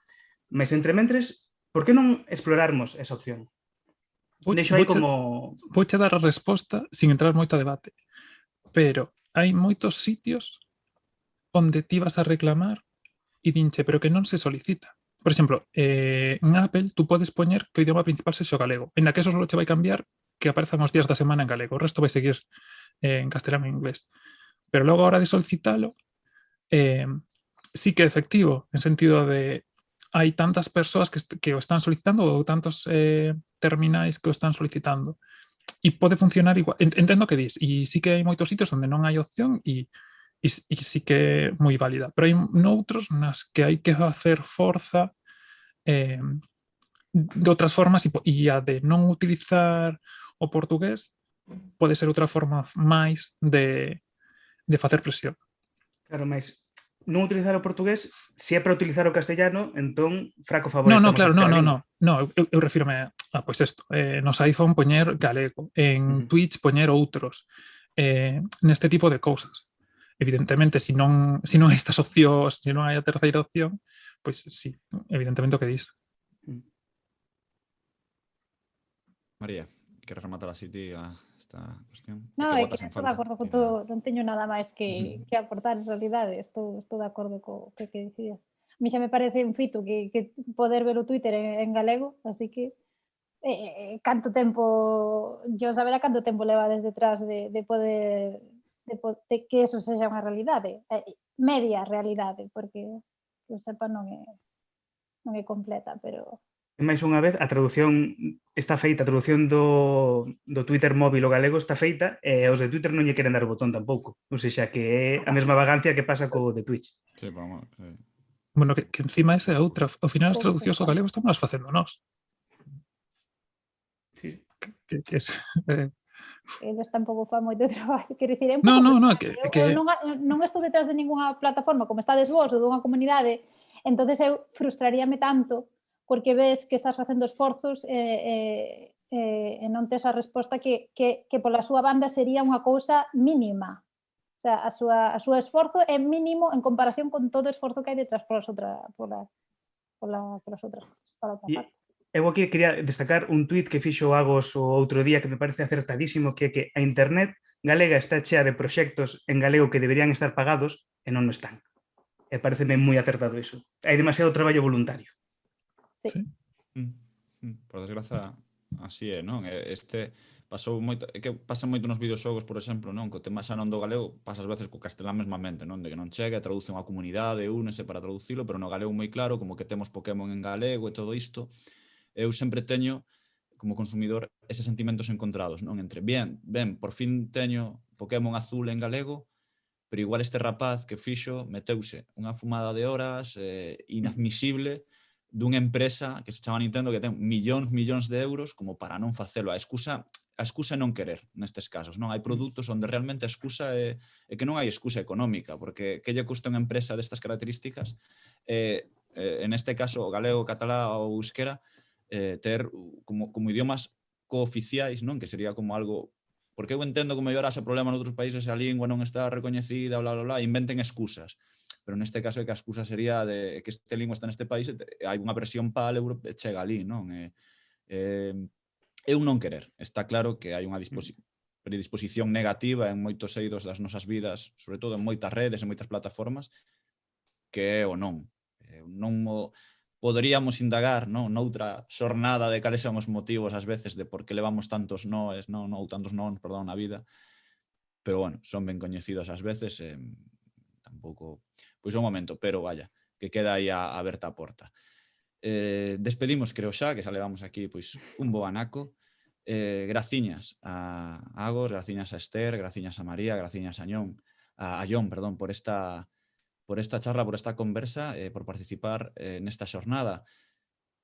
S3: Mas entre mentres, por que non explorarmos esa opción? Deixo aí como...
S4: Vouche dar a resposta sin entrar moito a debate, pero hai moitos sitios onde ti vas a reclamar e dinche, pero que non se solicita. Por exemplo, en Apple tú podes poñer que o idioma principal sexa o galego, en que eso só che vai cambiar que aparezan os días da semana en galego, o resto vai seguir en castelán e inglés. Pero logo, a hora de solicitalo, sí que é efectivo, en sentido de hai tantas persoas que o están solicitando ou tantos terminais que o están solicitando. E pode funcionar igual. Entendo que dis, e sí que hai moitos sitios onde non hai opción e sí que é moi válida. Pero hai noutros nas que hai que facer forza de outras formas e a de non utilizar o portugués pode ser outra forma máis de facer presión.
S3: Claro, mas non utilizar o portugués, se é para utilizar o castellano, entón fraco favor
S4: No,
S3: estamos
S4: claro,
S3: a facer.
S4: no, eu refírome a, pois isto, nos iPhone poñer galego, en Twitch poñer outros, neste tipo de cousas. Evidentemente, se non hai estas opcións, se non hai a terceira opción, pois sí, evidentemente o que dis.
S1: María, queres rematar así ti esta cuestión?
S5: No, é que estou de acordo con todo, non teño nada máis que aportar en realidade, estou de acordo co que dicías. A mí xa me parece un fito que poder ver o Twitter en galego, así que canto tempo, yo saberá canto tempo levades detrás de poder de que eso sexa unha realidade, media realidade, porque que eu sepa non é completa, pero...
S3: E máis unha vez, a traducción está feita, a traducción do Twitter móvil o galego está feita e os de Twitter non lle queren dar o botón tampouco. Ou seja, que é a mesma vagancia que pasa co de Twitch.
S1: Sí, vamos.
S4: Bueno, que encima esa é outra. Ao final as traducións ao galego estamos as facendo nós.
S3: Sí.
S5: Eles tampouco fan moito traballo, quero dicir,
S4: No,
S5: eu non estou detrás de ninguna plataforma como estades vos ou dunha comunidade, entonces eu frustraríame tanto porque ves que estás facendo esforzos e non tes a resposta que pola súa banda sería unha cousa mínima. O sea, a súa esforzo é mínimo en comparación con todo o esforzo que hai detrás polas outras cousas, pola outra parte.
S3: Eu aquí quería destacar un tuit que fixo Agos o outro día que me parece acertadísimo, que é que a internet galega está chea de proxectos en galego que deberían estar pagados e non o están. E pareceme moi acertado iso. Hai demasiado traballo voluntario.
S5: Sí.
S1: Por desgraza, así é, non? Pasou moito, é que pasa moito nos videoxogos, por exemplo, non? Co tema xa non do galego, pasa ás veces co castelán mesmamente, non? De que non chega, traduce unha comunidade, únese para traducilo, pero no galego moi claro, como que temos Pokémon en galego e todo isto. Eu sempre teño, como consumidor, eses sentimentos encontrados, non? Entre, ben, por fin teño Pokémon azul en galego, pero igual este rapaz que fixo meteuse unha fumada de horas inadmisible dunha empresa que se chama Nintendo que ten millóns de euros como para non facelo. A excusa é non querer nestes casos, non? Hai produtos onde realmente a excusa é que non hai excusa económica, porque que lle custa unha empresa destas características, en este caso o galego, o catalá ou o euskera, ter como idiomas cooficiais, non? Que sería como algo... Porque eu entendo que mellor haxe problema noutros países se a lingua non está recoñecida, bla, bla, bla, inventen excusas. Pero neste caso é que a excusa sería de que este lingua está neste país e hai unha versión PAL e chega ali, non? Eu non querer. Está claro que hai unha predisposición negativa en moitos eidos das nosas vidas, sobre todo en moitas redes, en moitas plataformas, que é o non. Non o poderíamos indagar, non? Noutra xornada de cales son os motivos ás veces de por que levamos tantos noes, non? Ou tantos nons, perdón, na vida. Pero, bueno, son ben coñecidos ás veces tampouco... Pois un momento, pero vaya, que queda aí aberta a porta. Despedimos, creo xa, que xa levamos aquí pois un bo anaco. Graciñas a Agos, graciñas a Esther, graciñas a María, graciñas a Jon, por esta charla, por esta conversa, por participar nesta xornada.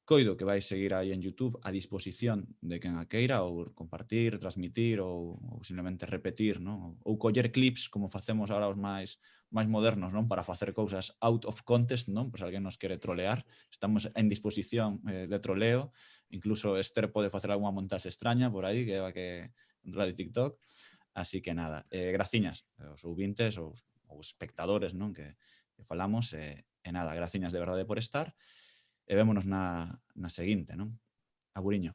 S1: Coido que vai seguir aí en YouTube a disposición de quen a queira, ou compartir, transmitir, ou simplemente repetir, non? Ou coller clips, como facemos ahora os máis modernos, non? Para facer cousas out of context, non? Pois alguén nos quere trolear, estamos en disposición de troleo, incluso Esther pode facer algunha montaxe extraña por aí, que controla de TikTok, así que nada, graciñas aos ouvintes, ou espectadores, non? Que falamos, e nada, graciñas de verdade por estar, e vémonos na seguinte, non? Aguriño.